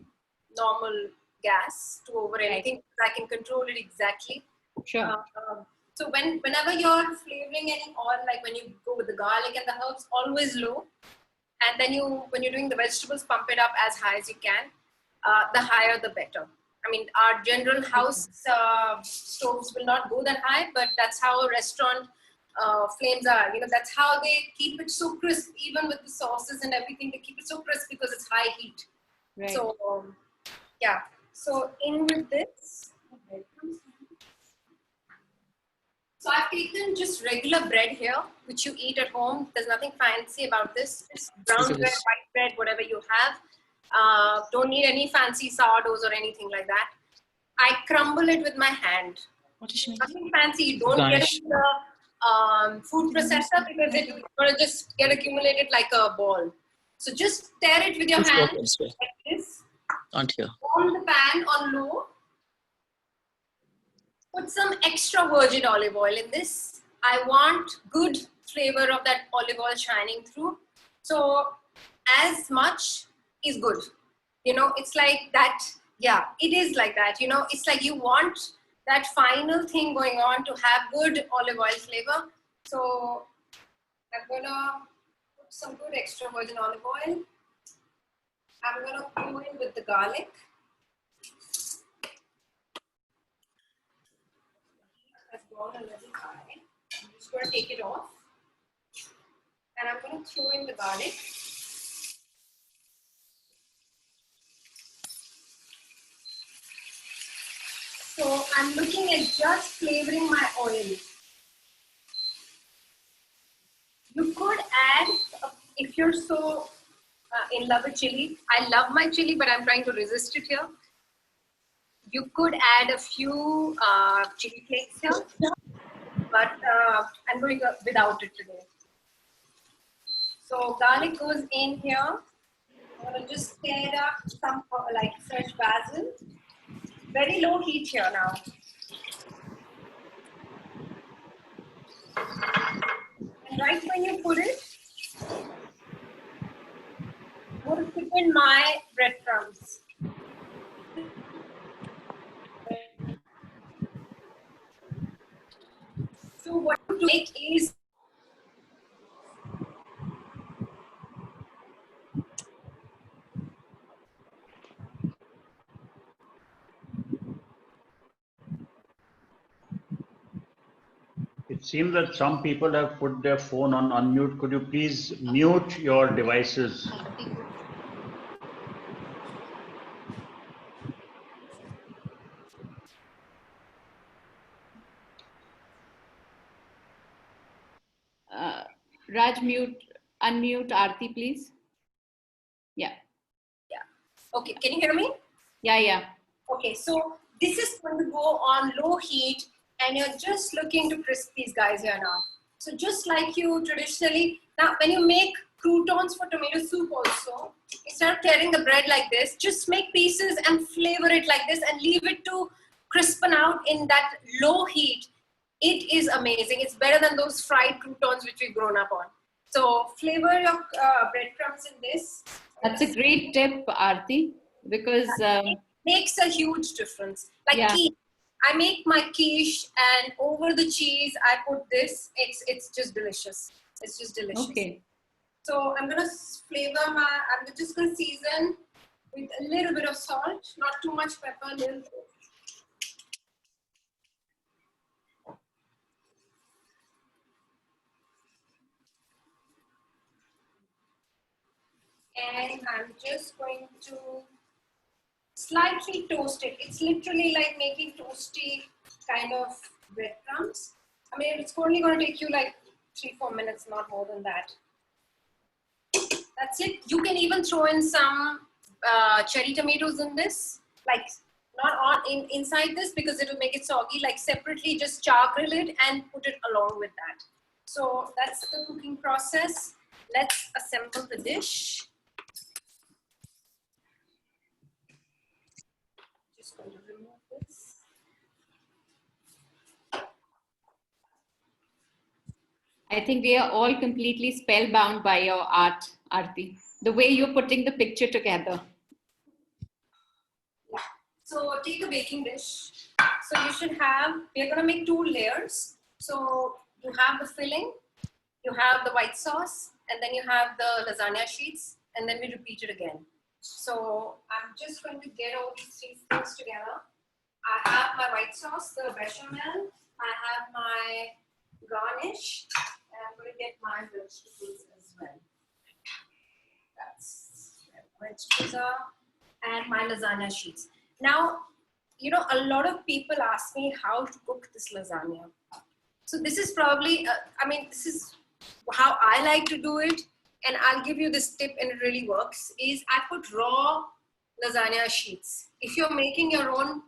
E: normal gas to over anything. I can control it exactly.
B: Sure.
E: So whenever you're flavoring any oil, like when you go with the garlic and the herbs, always low. And then when you're doing the vegetables, pump it up as high as you can. The higher, the better. I mean, our general house stoves will not go that high, but that's how a restaurant flames are. You know, that's how they keep it so crisp, even with the sauces and everything. They keep it so crisp because it's high heat. Right. So, yeah. So in with this. So I've taken just regular bread here, which you eat at home. There's nothing fancy about this. Just brown bread, white bread, whatever you have. Don't need any fancy sourdoughs or anything like that. I crumble it with my hand. Nothing fancy. You don't get it in the food processor because it's going to just get accumulated like a ball. So just tear it with your hand like this. On the pan on low. Put some extra virgin olive oil in this. I want good flavor of that olive oil shining through. So as much is good. You know, it's like that. Yeah, it is like that. You know, it's like you want that final thing going on to have good olive oil flavor. So I'm gonna put some good extra virgin olive oil. I'm going to go in with the garlic. Has gone a little high. I'm just going to take it off. And I'm going to throw in the garlic. So I'm looking at just flavoring my oil. You could add, if you're so in love with chili, I love my chili, but I'm trying to resist it here. You could add a few chili flakes here, but I'm going without it today. So garlic goes in here. I'm going to just stir up some like fresh basil. Very low heat here now. And right when you put it, I'm going to put in my breadcrumbs. So what you make is
A: It seems that some people have put their phone on unmute. Could you please mute your devices?
B: Raj, unmute Aarti, please. Yeah.
E: Yeah. Okay, can you hear me?
B: Yeah.
E: Okay, so this is going to go on low heat and you're just looking to crisp these guys here now. So just like you traditionally, now when you make croutons for tomato soup also, instead of tearing the bread like this, just make pieces and flavor it like this and leave it to crispen out in that low heat. It is amazing. It's better than those fried croutons which we've grown up on. So flavor your breadcrumbs in this.
B: That's a great tip, Aarti, because
E: it makes a huge difference. Like quiche. I make my quiche and over the cheese I put this. It's just delicious. It's just delicious.
B: Okay.
E: So I'm gonna flavor I'm just gonna season with a little bit of salt, not too much pepper, a little bit. And I'm just going to slightly toast it. It's literally like making toasty kind of breadcrumbs. I mean, it's only going to take you like 3-4 minutes, not more than that. That's it. You can even throw in some cherry tomatoes in this, like not on inside this because it will make it soggy. Like separately, just char grill it and put it along with that. So that's the cooking process. Let's assemble the dish. Just going to remove this.
B: I think we are all completely spellbound by your art, Aarti. The way you're putting the picture together.
E: Yeah. So take a baking dish. So you should have, we're going to make 2 layers. So you have the filling, you have the white sauce, and then you have the lasagna sheets, and then we repeat it again. So I'm just going to get all these 3 things together. I have my white sauce, the bechamel. I have my garnish, and I'm going to get my vegetables as well. That's where vegetables are, and my lasagna sheets. Now, you know, a lot of people ask me how to cook this lasagna. So this is probably, I mean, this is how I like to do it. And I'll give you this tip and it really works, is I put raw lasagna sheets. If you're making your own,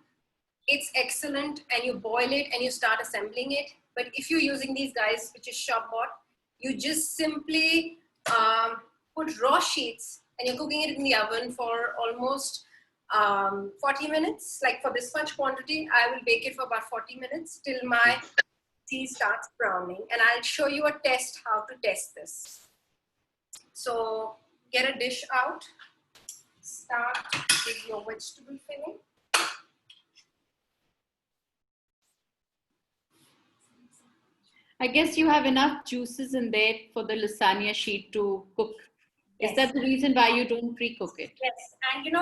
E: it's excellent and you boil it and you start assembling it. But if you're using these guys, which is shop bought, you just simply put raw sheets and you're cooking it in the oven for almost 40 minutes. Like for this much quantity, I will bake it for about 40 minutes till my cheese starts browning. And I'll show you a test, how to test this. So get a dish out, start with your vegetable filling.
B: I guess you have enough juices in there for the lasagna sheet to cook. Is that the reason why you don't pre-cook it?
E: Yes, and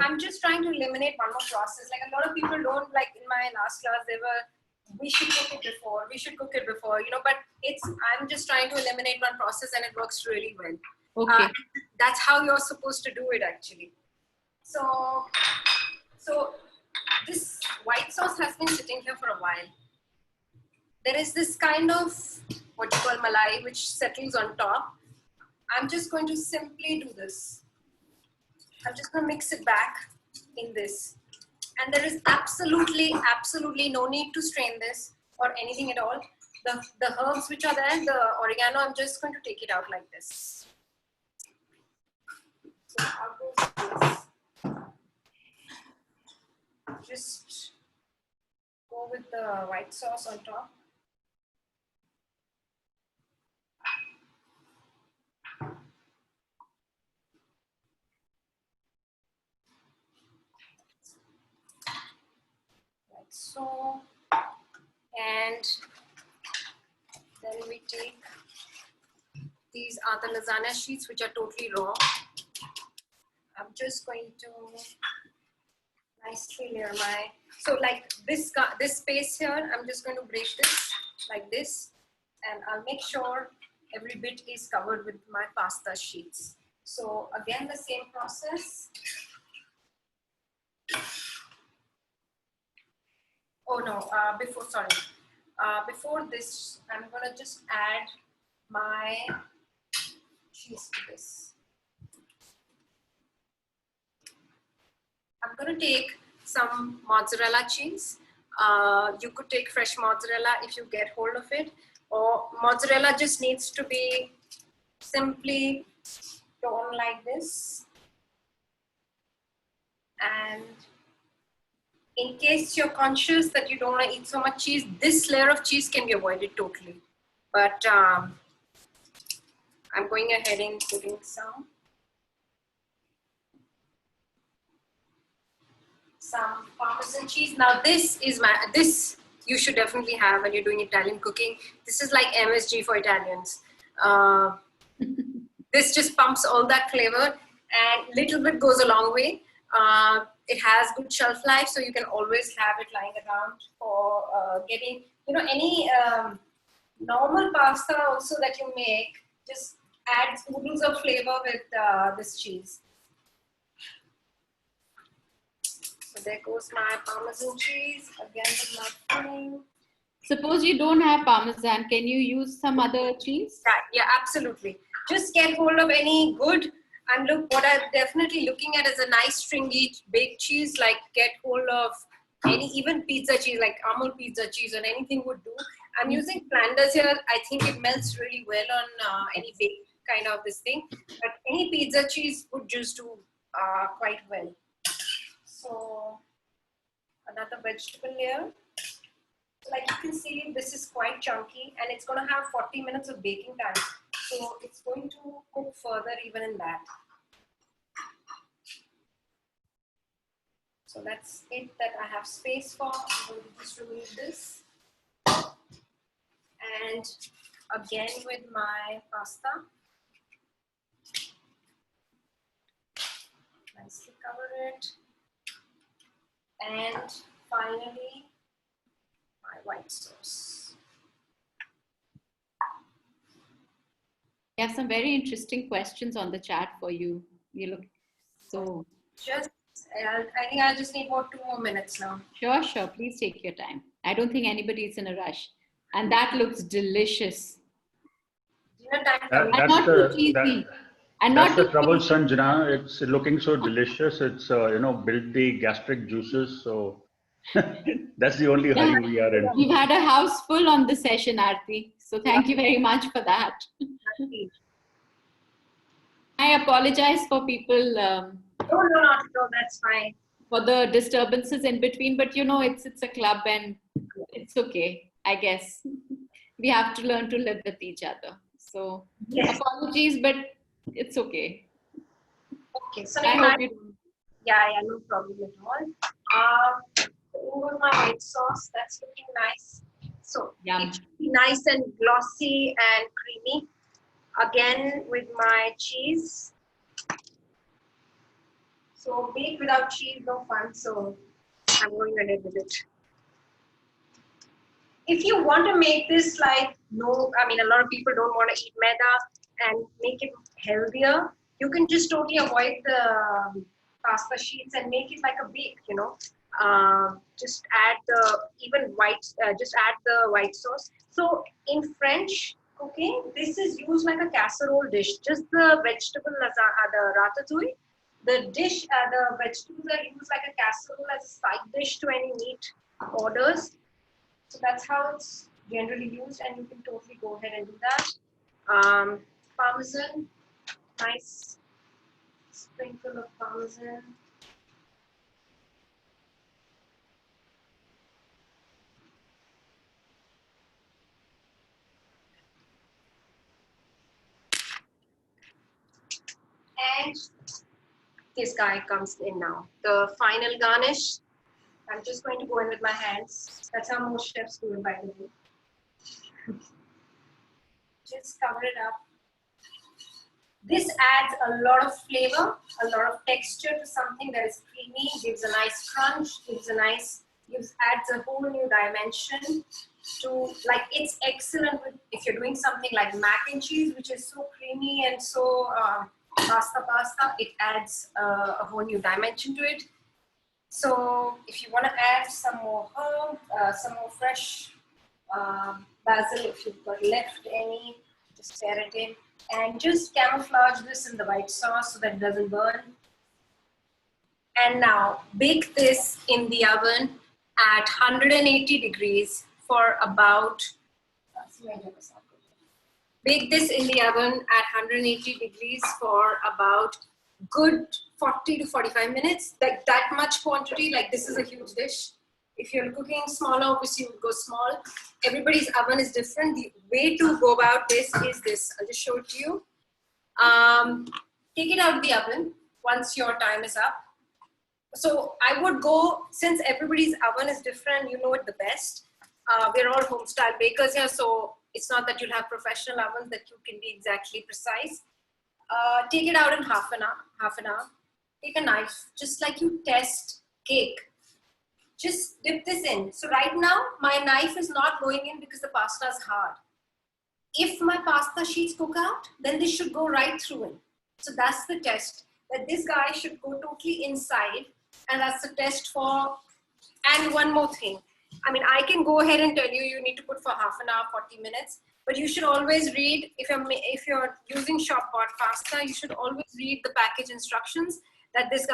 E: I'm just trying to eliminate one more process. Like a lot of people don't, like in my last class, we should cook it before, but I'm just trying to eliminate one process and it works really well.
B: Okay.
E: That's how you're supposed to do it actually. So this white sauce has been sitting here for a while. There is this kind of what you call malai, which settles on top. I'm just going to simply do this. I'm just going to mix it back in this. And there is absolutely no need to strain this or anything at all. The herbs which are there, the oregano, I'm just going to take it out like this. So how goes this? Just go with the white sauce on top. Like so. And then we take, these are the lasagna sheets which are totally raw. I'm just going to nicely layer so like this space here, I'm just going to break this like this, and I'll make sure every bit is covered with my pasta sheets. So again, the same process. Oh no, before this, I'm gonna just add my cheese to this. I'm gonna take some mozzarella cheese. You could take fresh mozzarella if you get hold of it, or mozzarella just needs to be simply torn like this. And in case you're conscious that you don't want to eat so much cheese, this layer of cheese can be avoided totally. But I'm going ahead and putting some Parmesan cheese. Now this you should definitely have when you're doing Italian cooking. This is like MSG for Italians. This just pumps all that flavor, and little bit goes a long way. It has good shelf life, so you can always have it lying around for getting, any normal pasta also that you make, just add oodles of flavor with this cheese. So there goes my Parmesan cheese, again with my filling.
B: Suppose you don't have Parmesan, can you use some other cheese?
E: Yeah, absolutely. Just get hold of any good, and look, what I'm definitely looking at is a nice stringy baked cheese, like get hold of even pizza cheese, like Amul pizza cheese or anything would do. I'm using Flanders here. I think it melts really well on any baked kind of this thing, but any pizza cheese would just do quite well. So another vegetable layer. Like you can see, this is quite chunky, and it's going to have 40 minutes of baking time. So it's going to cook further even in that. So that's it that I have space for. I'm going to just remove this. And again with my pasta. Nicely cover it. And finally, my white sauce.
B: We have some very interesting questions on the chat for you. You look so...
E: I think I just need about 2 more minutes now.
B: Sure. Please take your time. I don't think anybody is in a rush. And that looks delicious.
A: That's the trouble, Sanjana. It's looking so delicious. It's, build the gastric juices. So that's the only hurry we are in.
B: We've had a house full on this session, Aarti. So thank you very much for that. I apologize for people.
E: No, that's fine.
B: For the disturbances in between, but it's a club and it's okay, I guess. We have to learn to live with each other. So apologies, but it's okay.
E: Okay, so
B: I hope you don't.
E: Yeah, no problem at all. Over my white sauce, that's looking nice. So
B: Yum.
E: it should be nice and glossy and creamy. Again with my cheese. So bake without cheese, no fun. So I'm going ahead with it. If you want to make this like, no, I mean, a lot of people don't want to eat maida and make it healthier, you can just totally avoid the pasta sheets and make it like a bake, you know. Just add the just add the white sauce. So in French cooking, this is used like a casserole dish. Just the vegetable lasagna, the ratatouille, the vegetables are used like a casserole as a side dish to any meat orders. So that's how it's generally used, and you can totally go ahead and do that. Parmesan, nice sprinkle of parmesan. And this guy comes in now. The final garnish. I'm just going to go in with my hands. That's how most chefs do it, by the way. Just cover it up. This adds a lot of flavor, a lot of texture to something that is creamy, gives a nice crunch, adds a whole new dimension to, like, it's excellent with, if you're doing something like mac and cheese, which is so creamy and so pasta, it adds a whole new dimension to it. So if you want to add some more herb, some more fresh basil, if you've got left any, just stir it in. And just camouflage this in the white sauce so that it doesn't burn. And now bake this in the oven at 180 degrees for about, bake this in the oven at 180 degrees for about good 40 to 45 minutes. Like that much quantity, like this is a huge dish. If you're cooking smaller, obviously you would go small. Everybody's oven is different. The way to go about this is this. I'll just show it to you. Take it out of the oven once your time is up. So I would go, since everybody's oven is different, you know it the best. We're all home style bakers here, so it's not that you'll have professional ovens that you can be exactly precise. Take it out in half an hour. Take a knife, just like you test cake. Just dip this in. So right now, my knife is not going in because the pasta is hard. If my pasta sheets cook out, then this should go right through in. So that's the test, that this guy should go totally inside, and that's the test for, and one more thing. I mean, I can go ahead and tell you, you need to put for half an hour, 40 minutes, but you should always read, if you're using shop-bought pasta, you should always read the package instructions that this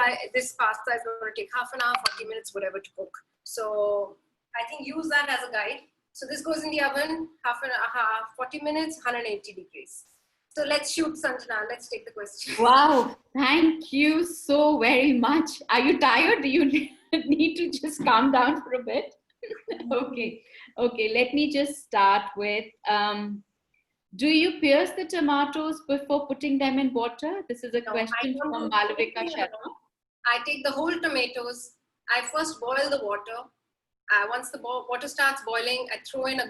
E: pasta is going to take half an hour, 40 minutes, whatever to cook. So I think use that as a guide. So this goes in the oven, 40 minutes, 180 degrees. So let's shoot, Sanjana. Let's take the question.
B: Wow, thank you so very much. Are you tired? Do you need to just calm down for a bit? Okay, let me just start with, do you pierce the tomatoes before putting them in water? This is a question from Malavika Sharma.
E: I take the whole tomatoes. I first boil the water. Once the water starts boiling, I throw in a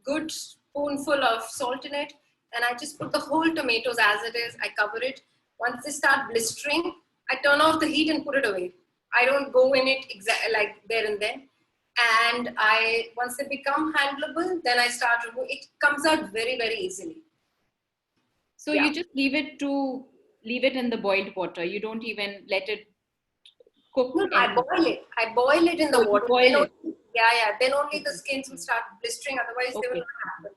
E: good spoonful of salt in it, and I just put the whole tomatoes as it is. I cover it. Once they start blistering, I turn off the heat and put it away. I don't go in it exactly like there and then. And once they become handleable, then I start removing. It comes out very, very easily.
B: So you just leave it in the boiled water. You don't even let it cook.
E: No, I boil it. I boil it in the water. Then only the skins will start blistering. Otherwise, they will not happen.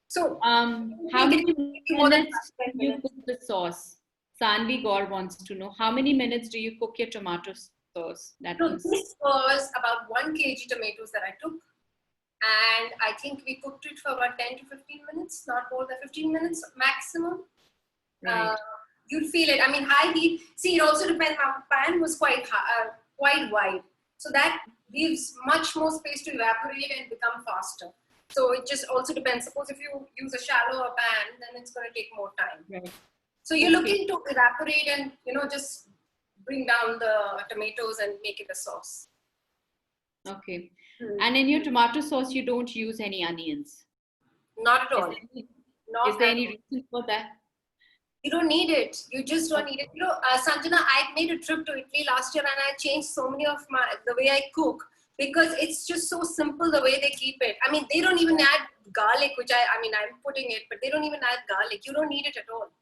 E: So,
B: how many minutes do you cook the sauce? Sanvi Gaur wants to know, how many minutes do you cook your tomato sauce?
E: This was about 1 kg tomatoes that I took. And I think we cooked it for about 10 to 15 minutes, not more than 15 minutes maximum.
B: Right.
E: You'd feel it. I mean, high heat. See, it also depends. My pan was quite wide. So that leaves much more space to evaporate and become faster. So it just also depends. Suppose if you use a shallower pan, then it's going to take more time.
B: Right.
E: So you're looking to evaporate and, just bring down the tomatoes and make it a sauce.
B: Okay. And in your tomato sauce, you don't use any onions.
E: Not at all.
B: Is there any reason for that?
E: You don't need it. You just don't need it. You know, Sanjana, I made a trip to Italy last year and I changed so many of the way I cook because it's just so simple the way they keep it. I mean, they don't even add garlic, which I'm putting it, but they don't even add garlic. You don't need it at all.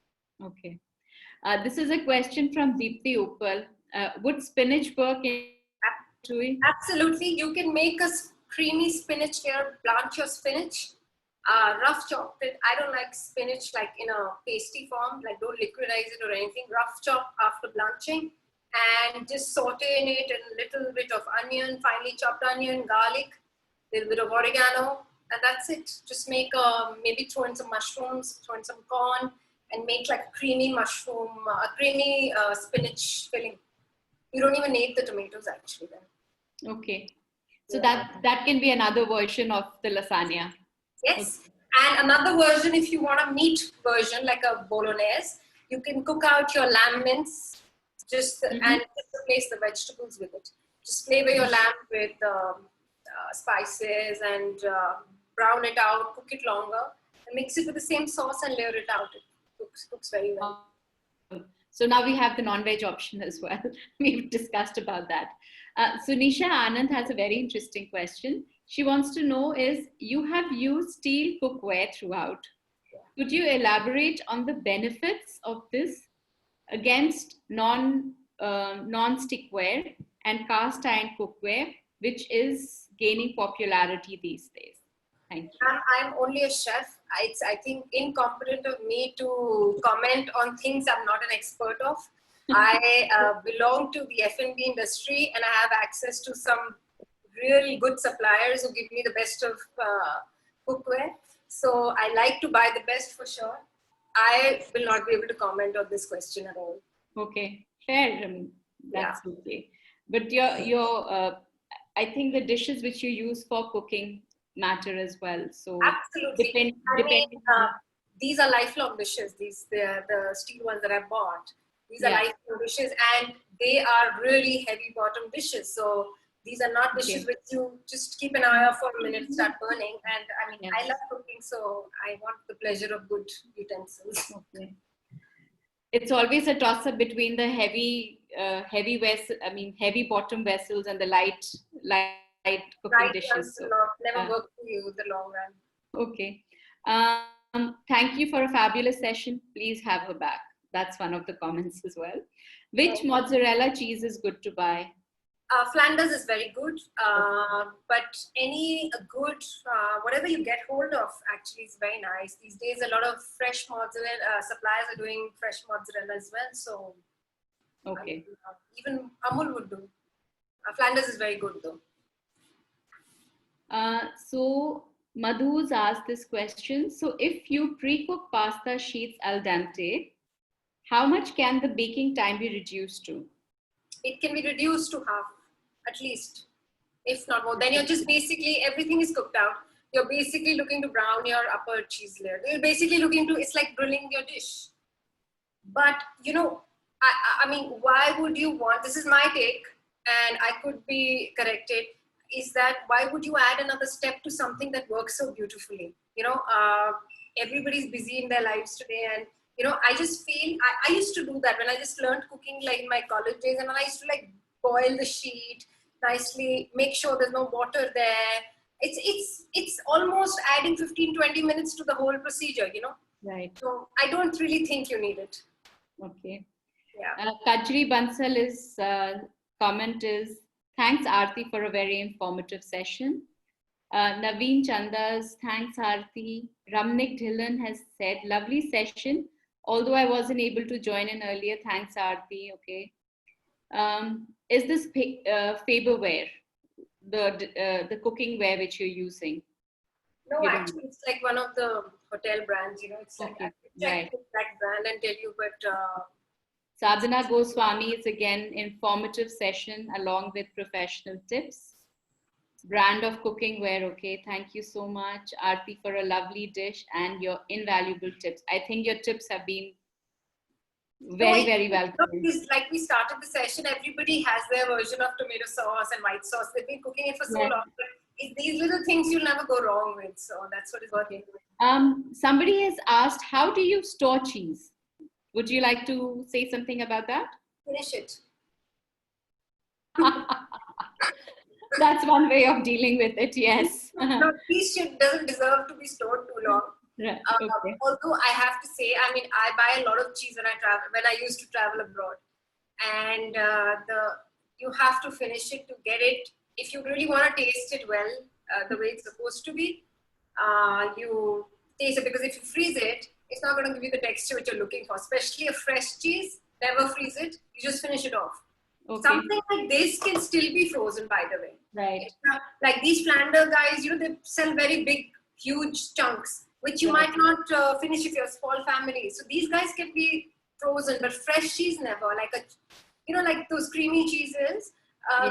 B: Okay. This is a question from Deepthi Uppal. Would spinach work in ratatouille?
E: Absolutely. You can make a creamy spinach here, blanch your spinach. Rough chop it. I don't like spinach like in a pasty form, like don't liquidize it or anything. Rough chop after blanching and just saute in it and a little bit of onion, finely chopped onion, garlic, a little bit of oregano, and that's it. Just make maybe throw in some mushrooms, throw in some corn, and make like a creamy mushroom, creamy spinach filling. You don't even need the tomatoes actually then.
B: Okay. So that can be another version of the lasagna.
E: Yes, and another version, if you want a meat version like a bolognese, you can cook out your lamb mince and just replace the vegetables with it. Just flavor your lamb with spices and brown it out, cook it longer, and mix it with the same sauce and layer it out. It cooks very well.
B: So now we have the non-veg option as well. We've discussed about that. So Nisha Anand has a very interesting question. She wants to know is, you have used steel cookware throughout. Could you elaborate on the benefits of this against non-stickware and cast iron cookware, which is gaining popularity these days? Thank you.
E: I'm only a chef. It's, I think, incompetent of me to comment on things I'm not an expert of. I belong to the F&B industry and I have access to some really good suppliers who give me the best of cookware. So I like to buy the best for sure. I will not be able to comment on this question at all.
B: Okay, fair. That's okay. But your I think the dishes which you use for cooking matter as well. So
E: absolutely. These are lifelong dishes. They're the steel ones that I bought. These are lifelong dishes and they are really heavy bottom dishes. So these are not dishes which you just keep an eye off for a minute, start burning. And I love cooking, so I want the pleasure of good utensils.
B: Okay. It's always a toss-up between the heavy bottom vessels and the light cooking dishes.
E: So never work for you in the long run.
B: Okay. Thank you for a fabulous session. Please have her back. That's one of the comments as well. Which mozzarella cheese is good to buy?
E: Flanders is very good, but any good, whatever you get hold of actually is very nice. These days, a lot of fresh mozzarella suppliers are doing fresh mozzarella as well. So,
B: okay,
E: even Amul would do. Flanders is very good though.
B: So Madhu's asked this question. So if you pre-cook pasta sheets al dente, how much can the baking time be reduced to?
E: It can be reduced to half, at least, if not more. Then you're just basically, everything is cooked out. You're basically looking to brown your upper cheese layer. You're basically looking to, it's like grilling your dish. But, you know, I mean, why would you want, this is my take, and I could be corrected, is that why would you add another step to something that works so beautifully? You know, everybody's busy in their lives today, and you know, I just feel, I used to do that when I just learned cooking like in my college days, and I used to like boil the sheet nicely, make sure there's no water there. It's almost adding 15-20 minutes to the whole procedure, you know?
B: Right.
E: So I don't really think you need it.
B: Okay.
E: Yeah.
B: Kajri Bansal's comment is, thanks Aarti for a very informative session. Naveen Chanda's, thanks Aarti. Ramnik Dhillon has said, lovely session. Although I wasn't able to join in earlier, thanks Aarti. Okay. Is this Faberware, the cooking ware which you're using?
E: No, actually, it's like one of the hotel brands. You know, it's like
B: Okay.
E: check that brand and tell you, but.
B: Sadhana Goswami is again informative session along with professional tips. Brand of cooking ware, okay. Thank you so much, Aarti, for a lovely dish and your invaluable tips. I think your tips have been very welcome.
E: Like we started the session, everybody has their version of tomato sauce and white sauce. They've been cooking it for so long. these little things you'll never go wrong with. So that's what is working.
B: Somebody has asked, how do you store cheese? Would you like to say something about that?
E: Finish it.
B: That's one way of dealing with it, yes.
E: No, cheese doesn't deserve to be stored too long.
B: Right. Okay.
E: Although I have to say, I mean, I buy a lot of cheese when I travel, when I used to travel abroad, and you have to finish it to get it. If you really want to taste it well, the way it's supposed to be, you taste it, because if you freeze it, it's not going to give you the texture which you're looking for. Especially a fresh cheese, never freeze it. You just finish it off.
B: Okay.
E: Something like this can still be frozen, by the way.
B: Right.
E: Like these Flanders guys, you know, they sell very big, huge chunks, which you might not finish if you're a small family. So these guys can be frozen, but fresh cheese never. Like like those creamy cheeses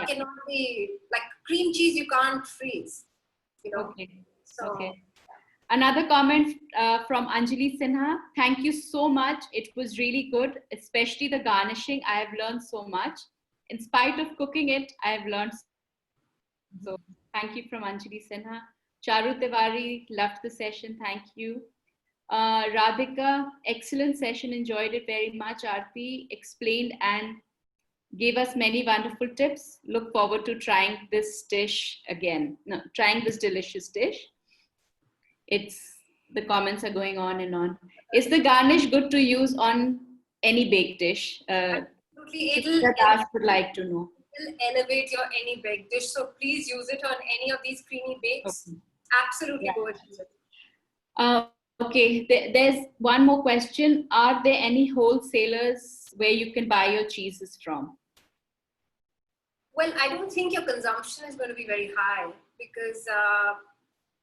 E: cannot be, like cream cheese you can't freeze. You know.
B: Okay.
E: So.
B: Okay. Another comment from Anjali Sinha. Thank you so much. It was really good, especially the garnishing. I have learned so much. In spite of cooking it, I have learned. So thank you from Anjali Sinha. Charu Tiwari, loved the session. Thank you. Radhika, excellent session. Enjoyed it very much. Aarti explained and gave us many wonderful tips. Look forward to trying this dish again. No, trying this delicious dish. The comments are going on and on. Is the garnish good to use on any baked dish?
E: Absolutely.
B: Would like to know.
E: It will elevate your any baked dish. So please use it on any of these creamy bakes.
B: Okay.
E: Absolutely go ahead and use it.
B: Okay, there's one more question. Are there any wholesalers where you can buy your cheeses from?
E: Well, I don't think your consumption is going to be very high, because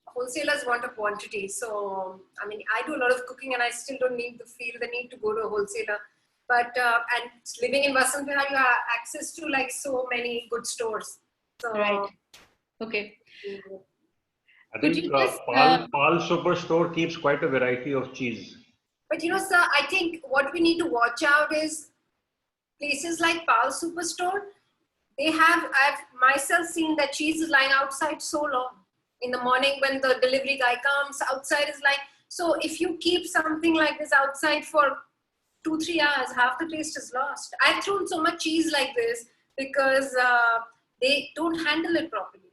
E: wholesalers want a quantity. So, I mean, I do a lot of cooking and I still don't feel the need to go to a wholesaler. But, and living in Vasant Vihar, you have access to like so many good stores. So,
B: right. Okay.
A: I think Pal Superstore keeps quite a variety of cheese.
E: But you know, sir, I think what we need to watch out is places like Pal Superstore. I've myself seen that cheese is lying outside so long. In the morning when the delivery guy comes, outside is like, so if you keep something like this outside for 2-3 hours, half the taste is lost. I've thrown so much cheese like this because they don't handle it properly.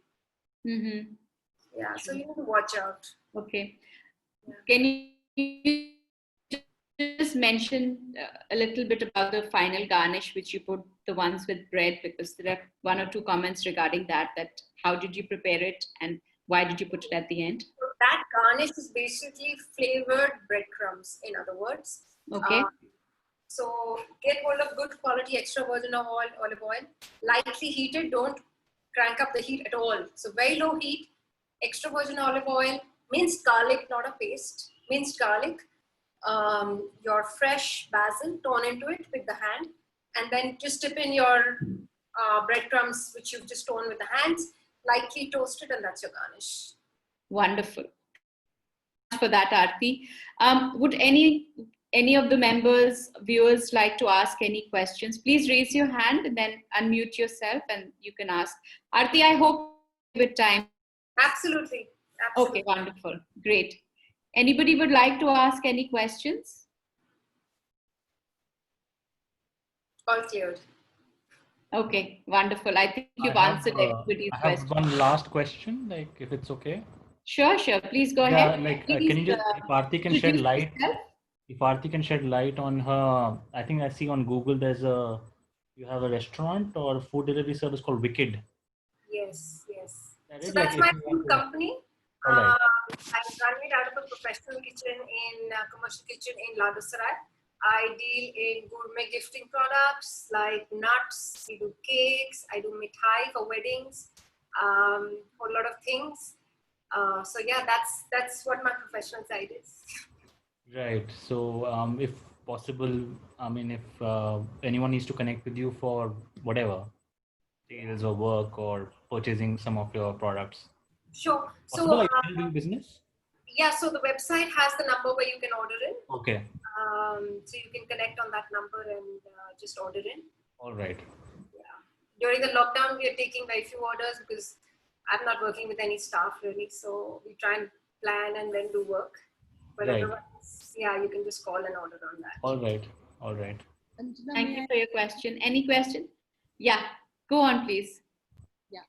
B: Mm-hmm.
E: Yeah, so you need to watch out.
B: Okay. Yeah. Can you just mention a little bit about the final garnish, which you put the ones with bread, because there are 1 or 2 comments regarding that how did you prepare it and why did you put it at the end?
E: So that garnish is basically flavored breadcrumbs, in other words.
B: Okay.
E: So get hold of good quality extra virgin olive oil, lightly heated, don't crank up the heat at all. So very low heat, extra virgin olive oil, minced garlic, not a paste, minced garlic, your fresh basil, torn into it with the hand, and then just dip in your breadcrumbs, which you've just torn with the hands, lightly toasted, and that's your garnish.
B: Wonderful. For that, Aarti. Would any of the members, viewers like to ask any questions? Please raise your hand and then unmute yourself and you can ask. Aarti, I hope with time.
E: Absolutely.
B: Okay, wonderful. Great. Anybody would like to ask any questions?
E: All cleared.
B: Okay, wonderful. I think you've answered everybody's question.
H: I have one last question, like if it's okay.
B: Sure. Please go ahead.
H: Like, can you just, if Aarti can shed light, if Aarti can shed light on her, I think I see on Google you have a restaurant or food delivery service called Wicked.
E: Yes. So
H: Like,
E: that's my food company.
H: Right.
E: I run it out of a professional kitchen commercial kitchen in Ladussarai. I deal in gourmet gifting products like nuts. We do cakes. I do mithai for weddings. Whole lot of things. So yeah, that's what my professional side is.
H: Right. So if possible, I mean, if anyone needs to connect with you for whatever, sales or work or purchasing some of your products.
E: Sure.
H: Possible, are you doing business?
E: Yeah, so the website has the number where you can order in.
H: Okay.
E: So you can connect on that number and just order in.
H: All right.
E: Yeah. During the lockdown, we are taking very few orders because I'm not working with any staff really, so we try and plan and then do work. But
H: Right.
E: otherwise, yeah, you can just call and order on that.
H: All right. All right.
B: Thank you for your question. Any question? Yeah, go on, please.
K: Yeah.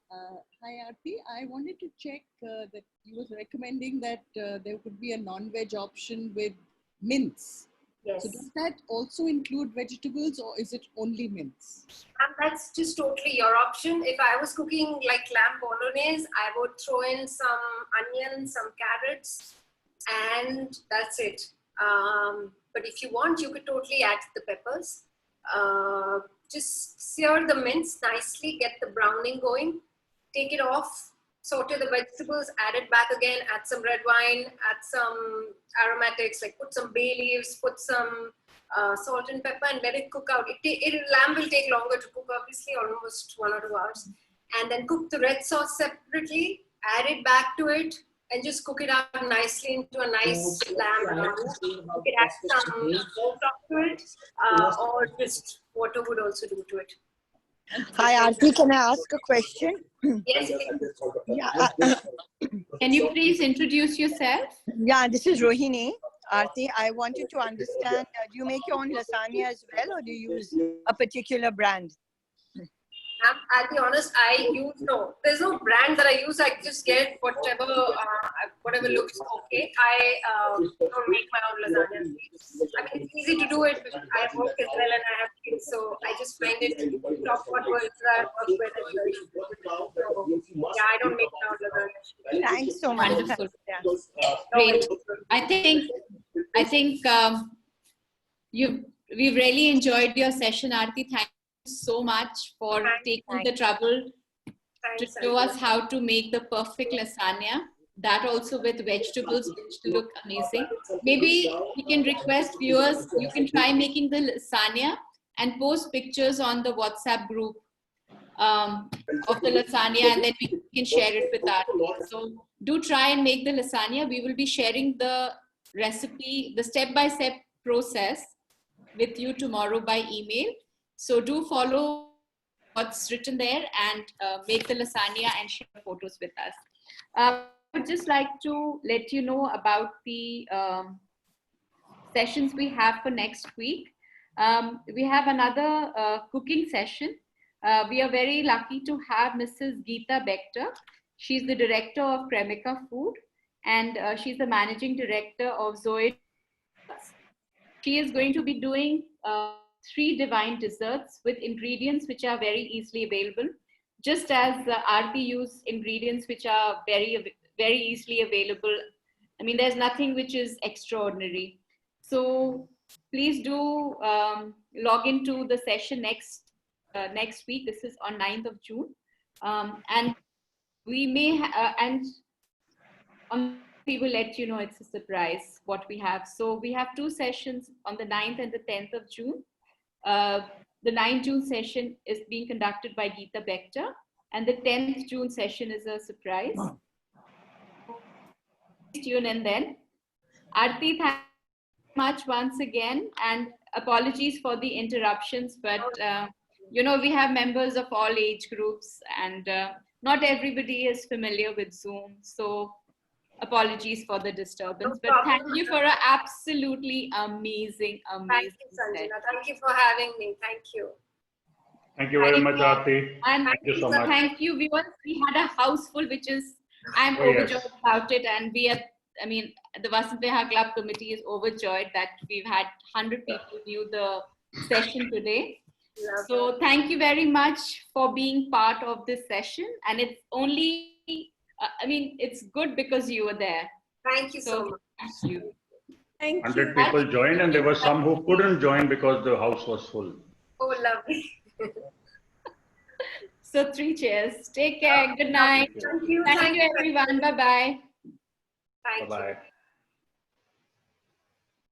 K: Hi, Aarti. I wanted to check that you were recommending that there could be a non-veg option with mince.
E: Yes.
K: So does that also include vegetables or is it only mince?
E: That's just totally your option. If I was cooking like lamb bolognese, I would throw in some onions, some carrots, and that's it. But if you want, you could totally add the peppers. Just sear the mince nicely, get the browning going, take it off, saute the vegetables, add it back again, add some red wine, add some aromatics, like put some bay leaves, put some salt and pepper, and let it cook out. Lamb will take longer to cook, obviously, almost 1 or 2 hours. And then cook the red sauce separately, add it back to it, and just cook it out nicely into a nice lamb. You could add some stock to it, or just water would also do to it.
L: Hi, Aarti, can I ask a question?
E: Yes, please.
L: Yeah.
B: Can you please introduce yourself?
L: Yeah, this is Rohini. Aarti, I wanted to understand, do you make your own lasagna as well, or do you use a particular brand?
E: I'll be honest, there's no brand that I use. I just get whatever looks okay. I don't make my own lasagna. I mean, it's easy to do it, but I work as well and I have kids, so I just find it top what works that works well. So, yeah, I don't make my own lasagna.
L: Thanks so much.
B: Wonderful.
L: Yeah.
B: Great. I think we've really enjoyed your session, Aarti. Thank you so much for taking the trouble to show us how to make the perfect lasagna. That also with vegetables, which look amazing. Maybe we can request viewers, you can try making the lasagna and post pictures on the WhatsApp group of the lasagna, and then we can share it with Aarti. So do try and make the lasagna. We will be sharing the recipe, the step-by-step process with you tomorrow by email. So do follow what's written there and make the lasagna and share photos with us. I would just like to let you know about the sessions we have for next week. We have another cooking session. We are very lucky to have Mrs. Geeta Bector. She's the director of Cremica Food, and she's the managing director of ZoomIN. She is going to be doing 3 divine desserts with ingredients which are very easily available, just as Aarti used ingredients which are very easily available. I mean, there's nothing which is extraordinary. So please do log into the session next week. This is on 9th of June. And we may, we will let you know, it's a surprise what we have. So we have 2 sessions on the 9th and the 10th of June. The 9th June session is being conducted by Geeta Bector, and the 10th June session is a surprise. Tune in then. Aarti, thank you much once again, and apologies for the interruptions, but you know, we have members of all age groups, and not everybody is familiar with Zoom, so apologies for the disturbance. But thank you for an absolutely amazing
E: Thank you, Sanjana. Thank you for having me. Thank you.
A: Thank you very much, Aarti.
B: And
A: thank you so much.
B: Thank you, viewers. We had a house full, which is, I'm overjoyed about it. And we are, I mean, the Vasant Vihar Club committee is overjoyed that we've had 100 people view the session today. So thank you very much for being part of this session. And it's only, I mean, it's good because you were there.
E: Thank you so much.
B: Thank you.
E: Thank you.
A: 100 people joined, and there were some who couldn't join because the house was full.
E: Oh, lovely.
B: So 3 cheers. Take care. Good night.
E: Thank you.
B: Thank you, everyone. Bye-bye.
E: Thank you.
A: Bye-bye.